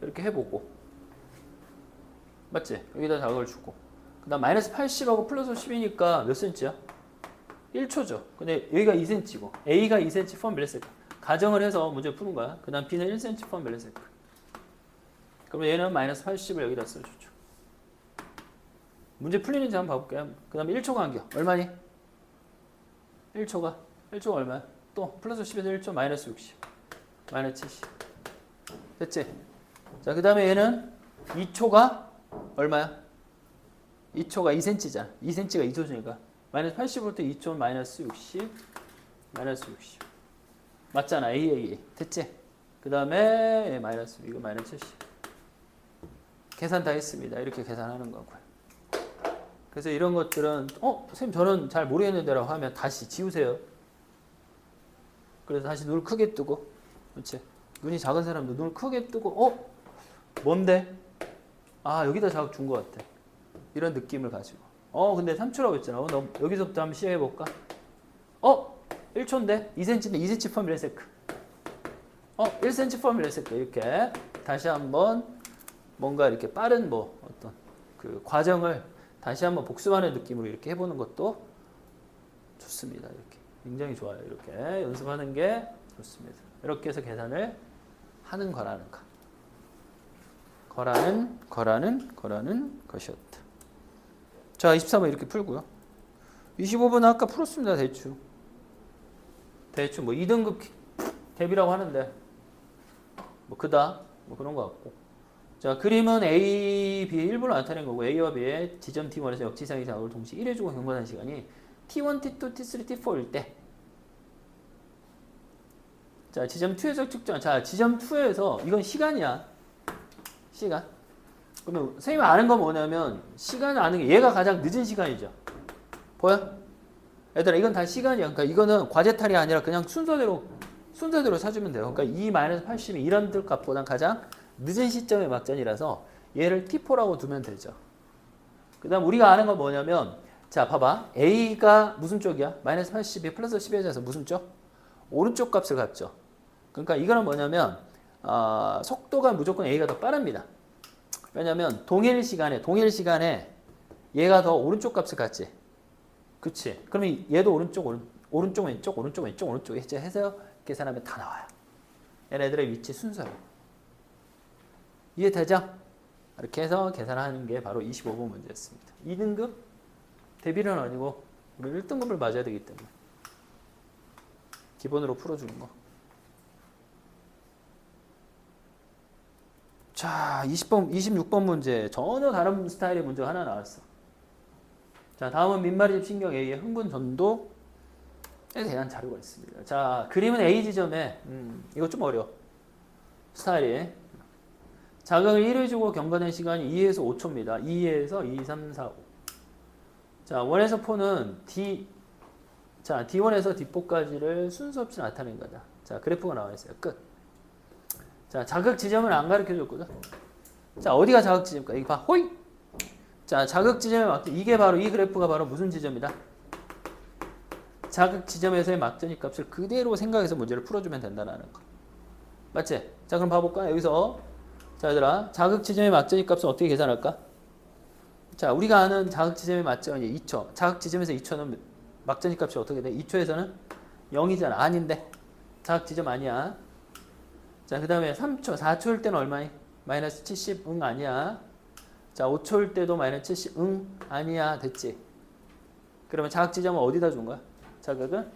이렇게 해보고, 맞지? 여기다 자극을 주고, 그 다음 마이너스 80하고 플러스 10이니까 몇 cm야? 1초죠. 근데 여기가 2cm고 A가 2cm per millisecond. 가정을 해서 문제 푸는 거야. 그 다음 B는 1cm per millisecond. 그럼 얘는 마이너스 80을 여기다 써주죠. 문제 풀리는지 한번 봐볼게요. 그 다음에 1초 간격 얼마니? 1초가 얼마야? 또 플러스 10에서 1초 마이너스 60 마이너스 70 됐지? 자, 그 다음에 얘는 2초가 얼마야? 2초가 2cm잖아. 2cm가 2초니까 마이너스 80부터 2초 마이너스 60 마이너스 60 맞잖아. A 됐지? 그 다음에 마이너스 이거 마이너스 70 계산 다 했습니다. 이렇게 계산하는 거고요. 그래서 이런 것들은 선생님 저는 잘 모르겠는데라고 하면 다시 지우세요. 그래서 다시 눈을 크게 뜨고, 그렇지? 눈이 작은 사람도 눈을 크게 뜨고 뭔데? 아, 여기다 자극 준 것 같아. 이런 느낌을 가지고 근데 3초라고 했잖아. 너 여기서부터 한번 시작해볼까? 1초인데 2cm인데 2cm per millisecond 1cm per millisecond 이렇게 다시 한번 뭔가 이렇게 빠른 어떤 그 과정을 다시 한번 복습하는 느낌으로 이렇게 해보는 것도 좋습니다. 이렇게 굉장히 좋아요. 이렇게 연습하는 게 좋습니다. 이렇게 해서 계산을 하는 거라는 거. 거라는 것이었다. 자, 23번 이렇게 풀고요. 25번은 아까 풀었습니다. 대충 2등급 대비라고 하는데 그다 그런 것 같고. 자, 그림은 A, B의 일부를 나타낸 거고 A와 B의 지점 T1에서 역지상의 자극을 동시에 1해주고 경과하는 시간이 T1, T2, T3, T4일 때, 자, 지점 2에서 측정. 자, 지점 2에서 이건 시간이야. 시간. 그러면 선생님이 아는 건 뭐냐면 시간을 아는 게 얘가 가장 늦은 시간이죠. 보여? 얘들아, 이건 다 시간이야. 그러니까 이거는 과제탈이 아니라 그냥 순서대로 사주면 돼요. 그러니까 2-80이 이런 들 값보단 가장 늦은 시점의 막전이라서 얘를 T4라고 두면 되죠. 그 다음 우리가 아는 건 뭐냐면, 자, 봐봐. A가 무슨 쪽이야? 마이너스 80이 플러스 10에 대해서 무슨 쪽? 오른쪽 값을 갖죠. 그러니까 이거는 뭐냐면 속도가 무조건 A가 더 빠릅니다. 왜냐면 동일 시간에 얘가 더 오른쪽 값을 갖지. 그치? 그러면 얘도 오른쪽 왼쪽 해서 계산하면 다 나와요. 얘네들의 위치 순서로. 이해되죠? 이렇게 해서 계산하는 게 바로 25번 문제였습니다. 2등급 대비는 아니고 우리 1등급을 맞아야 되기 때문에 기본으로 풀어주는 거. 자, 26번 문제. 전혀 다른 스타일의 문제가 하나 나왔어. 자, 다음은 민말이집 신경 A의 흥분 전도에 대한 자료가 있습니다. 자, 그림은 A 지점에 이거 좀 어려워. 스타일이 자극을 1회 주고 경과된 시간이 2에서 5초입니다. 2에서 2, 3, 4, 5. 자, 1에서 4는 자, D1에서 D4까지를 순서 없이 나타낸 거다. 자, 그래프가 나와 있어요. 끝. 자, 자극 지점을 안 가르쳐 줬거든. 자, 어디가 자극 지점일까? 이거 봐. 호이! 자, 자극 지점의 막전. 이 그래프가 바로 무슨 지점이다? 자극 지점에서의 막전이 값을 그대로 생각해서 문제를 풀어주면 된다는 거. 맞지? 자, 그럼 봐볼까? 여기서. 자, 얘들아. 자극 지점의 막전이 값은 어떻게 계산할까? 자, 우리가 아는 자극 지점의 막전이 2초. 자극 지점에서 2초는 막전이 값이 어떻게 돼? 2초에서는 0이잖아. 아닌데. 자극 지점 아니야. 자, 그 다음에 3초, 4초일 때는 얼마니? 마이너스 70, 응, 아니야. 자, 5초일 때도 마이너스 70, 응, 아니야. 됐지? 그러면 자극 지점은 어디다 준 거야? 자극은?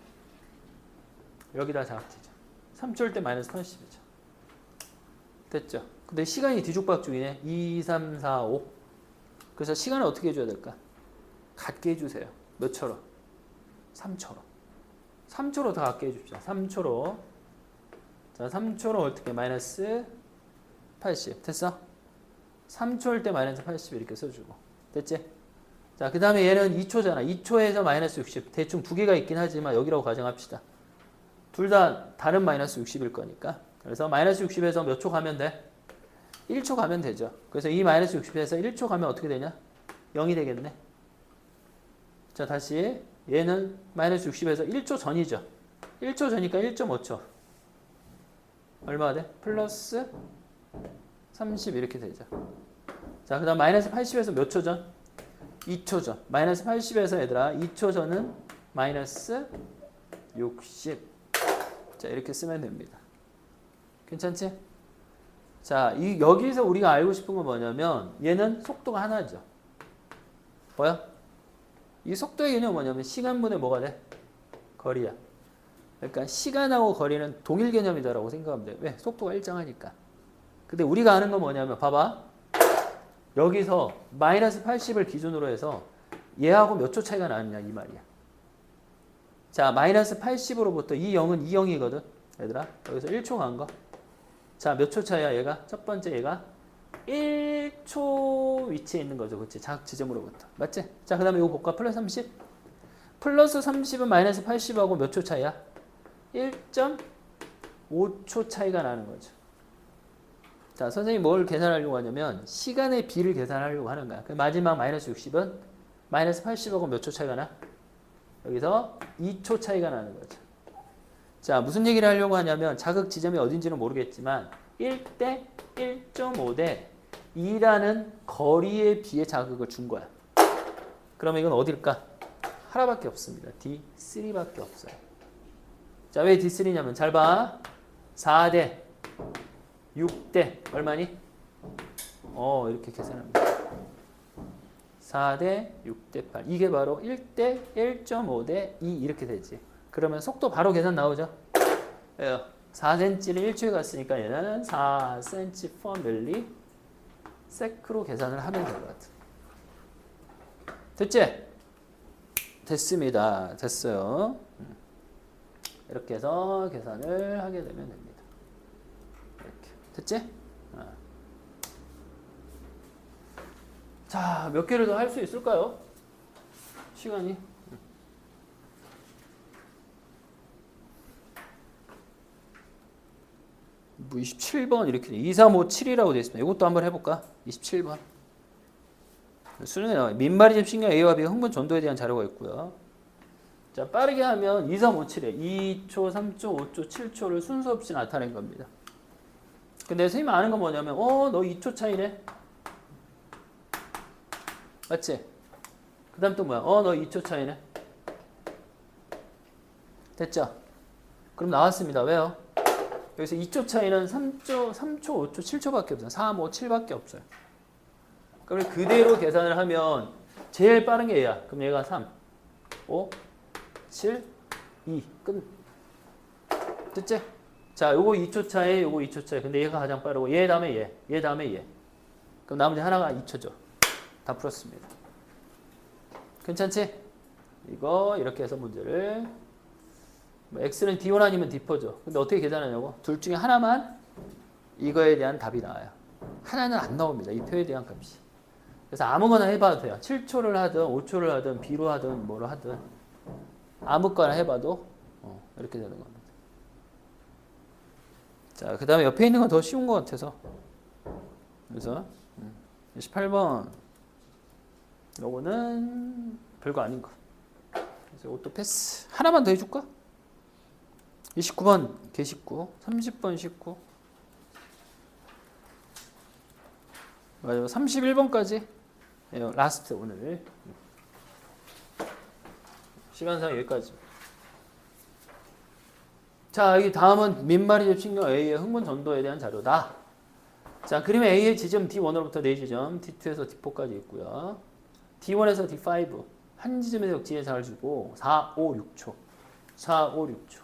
여기다 자극 지점. 3초일 때 마이너스 80이죠. 됐죠? 근데 시간이 뒤죽박죽이네. 2, 3, 4, 5. 그래서 시간을 어떻게 해줘야 될까? 같게 해주세요. 몇 초로? 3초로. 3초로 더 갖게 해줍시다. 3초로. 자, 3초로 어떻게? 마이너스 80. 됐어? 3초일 때 마이너스 80 이렇게 써주고. 됐지? 자, 그 다음에 얘는 2초잖아. 2초에서 마이너스 60. 대충 두 개가 있긴 하지만 여기라고 가정합시다. 둘 다 다른 마이너스 60일 거니까. 그래서 마이너스 60에서 몇 초 가면 돼? 1초 가면 되죠. 그래서 이 마이너스 60에서 1초 가면 어떻게 되냐? 0이 되겠네. 자, 다시 얘는 마이너스 60에서 1초 전이죠. 1초 전이니까 1.5초. 얼마가 돼? 플러스 30 이렇게 되죠. 자, 그 다음 마이너스 80에서 몇 초 전? 2초 전. 마이너스 80에서 얘들아 2초 전은 마이너스 60. 자, 이렇게 쓰면 됩니다. 괜찮지? 자, 여기서 우리가 알고 싶은 건 뭐냐면 얘는 속도가 하나죠. 뭐야? 이 속도의 개념은 뭐냐면 시간분의 뭐가 돼? 거리야. 그러니까 시간하고 거리는 동일 개념이다라고 생각하면 돼. 왜? 속도가 일정하니까. 근데 우리가 아는 건 뭐냐면 봐봐. 여기서 마이너스 80을 기준으로 해서 얘하고 몇 초 차이가 나느냐 이 말이야. 자, 마이너스 80으로부터 이 0은 이 0이거든. 얘들아. 여기서 1초 간 거. 자, 몇 초 차이야 얘가? 첫 번째 얘가 1초 위치에 있는 거죠. 그치? 자극 지점으로부터. 맞지? 자, 그 다음에 이거 볼까? 플러스 30? 플러스 30은 마이너스 80하고 몇 초 차이야? 1.5초 차이가 나는 거죠. 자, 선생님이 뭘 계산하려고 하냐면 시간의 비를 계산하려고 하는 거야. 마지막 마이너스 60은 마이너스 80하고 몇 초 차이가 나? 여기서 2초 차이가 나는 거죠. 자, 무슨 얘기를 하려고 하냐면 자극 지점이 어딘지는 모르겠지만 1대 1.5대 2라는 거리에 비해 자극을 준 거야. 그러면 이건 어딜까? 하나밖에 없습니다. D3밖에 없어요. 자, 왜 D3냐면 잘 봐. 4대 6대 얼마니? 이렇게 계산합니다. 4대 6대 8. 이게 바로 1대 1.5대 2 이렇게 되지. 그러면 속도 바로 계산 나오죠? 4cm를 1초에 갔으니까 얘는 4cm per millisec로 계산을 하면 될 것 같아. 됐지? 됐습니다. 됐어요. 이렇게 해서 계산을 하게 되면 됩니다. 이렇게. 됐지? 자, 몇 개를 더 할 수 있을까요? 시간이. 뭐 27번 이렇게 2, 3, 5, 7이라고 되어 있습니다. 이것도 한번 해볼까? 27번. 수능에 나와요. 민마리즘 신경 A와 B의 흥분 전도에 대한 자료가 있고요. 자, 빠르게 하면 2, 3, 5, 7에 2초, 3초, 5초, 7초를 순서 없이 나타낸 겁니다. 근데 선생님 아는 건 뭐냐면 너 2초 차이네? 맞지? 그 다음 또 뭐야? 너 2초 차이네? 됐죠? 그럼 나왔습니다. 왜요? 여기서 2초 차이는 3초, 5초, 7초밖에 없어요. 3, 5, 7밖에 없어요. 그럼 그대로 계산을 하면 제일 빠른 게 얘야. 그럼 얘가 3, 5, 7, 2. 끝. 됐지? 자, 요거 2초 차이, 요거 2초 차이. 근데 얘가 가장 빠르고 얘 다음에 얘, 얘 다음에 얘. 그럼 나머지 하나가 2초죠. 다 풀었습니다. 괜찮지? 이거 이렇게 해서 문제를 x는 d1 아니면 d4죠. 근데 어떻게 계산하냐고? 둘 중에 하나만 이거에 대한 답이 나와요. 하나는 안 나옵니다. 이 표에 대한 값이. 그래서 아무거나 해봐도 돼요. 7초를 하든 5초를 하든 b로 하든 뭐로 하든 아무거나 해봐도 이렇게 되는 겁니다. 자, 그 다음에 옆에 있는 건 더 쉬운 것 같아서 그래서 28번 요거는 별거 아닌 거. 그래서 이것도 패스. 하나만 더 해줄까? 29번 개19, 30번 19, 맞아요. 31번까지 라스트 오늘 시간상 여기까지. 자, 여기 다음은 민마리즘 신경 A의 흥분 전도에 대한 자료다. 자, 그림의 A의 지점 D1으로부터 4지점, D2에서 D4까지 있고요. D1에서 D5 한 지점에서 역지의 자를 주고 4, 5, 6초 4, 5, 6초.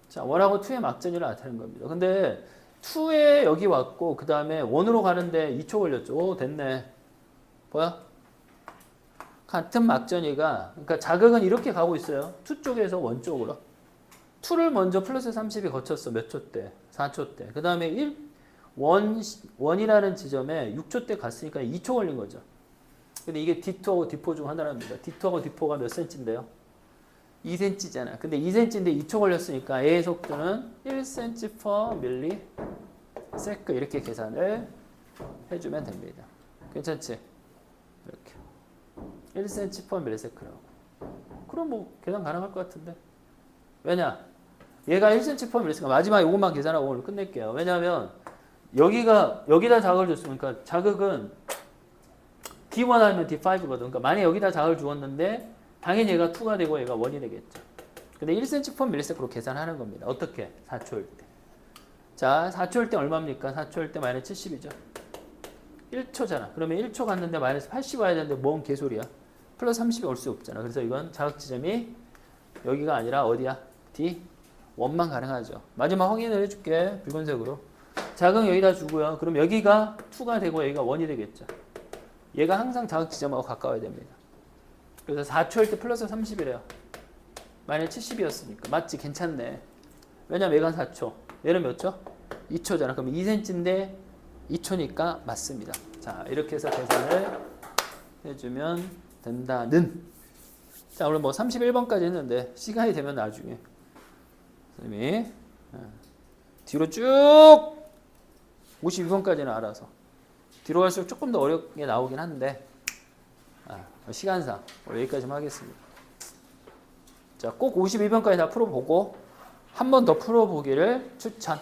자, 1하고 2의 막전이를 나타내는 겁니다. 근데 2에 여기 왔고 그 다음에 1으로 가는데 2초 걸렸죠. 오, 됐네. 뭐야? 같은 막전이가 그러니까 자극은 이렇게 가고 있어요. 2 쪽에서 1 쪽으로. 2를 먼저 플러스 30이 거쳤어. 몇 초 때? 4초 때. 그 다음에 1이라는 지점에 6초 때 갔으니까 2초 걸린 거죠. 근데 이게 D2하고 D4 중 하나랍니다. D2하고 D4가 몇 cm인데요? 2cm잖아. 근데 2cm인데 2초 걸렸으니까 A의 속도는 1cm per 세크 이렇게 계산을 해주면 됩니다. 괜찮지? 이렇게 1cm per millise라고. 그럼 뭐 계산 가능할 것 같은데. 왜냐? 얘가 1cm per millisekund. 마지막 이것만 계산하고 오늘 끝낼게요. 왜냐하면 여기다 자극을 줬으니까 자극은 D1 하면 D5거든. 그러니까 만약 여기다 자극을 주었는데 당연히 얘가 2가 되고 얘가 1이 되겠죠. 근데 1cm per millisecond로 계산하는 겁니다. 어떻게? 4초일 때. 자, 4초일 때 얼마입니까? 4초일 때 마이너스 70이죠. 1초잖아. 그러면 1초 갔는데 마이너스 80 와야 되는데 뭔 개소리야? 플러스 30이 올 수 없잖아. 그래서 이건 자극 지점이 여기가 아니라 어디야? D1만 가능하죠. 마지막 확인을 해줄게. 붉은색으로. 자극 여기다 주고요. 그럼 여기가 2가 되고 여기가 1이 되겠죠. 얘가 항상 자극 지점하고 가까워야 됩니다. 그래서 4초일 때 플러스 30이래요. 마이너스 70이었으니까. 맞지? 괜찮네. 왜냐면 얘가 4초. 얘는 몇 초? 2초잖아. 그럼 2cm인데 2초니까 맞습니다. 자, 이렇게 해서 계산을 해주면 된다는. 자, 오늘 뭐 31번까지 했는데 시간이 되면 나중에 선생님이 뒤로 쭉 52번까지는 알아서 뒤로 갈수록 조금 더 어렵게 나오긴 한데 시간상 여기까지만 하겠습니다. 자, 꼭 52번까지 다 풀어보고 한 번 더 풀어보기를 추천.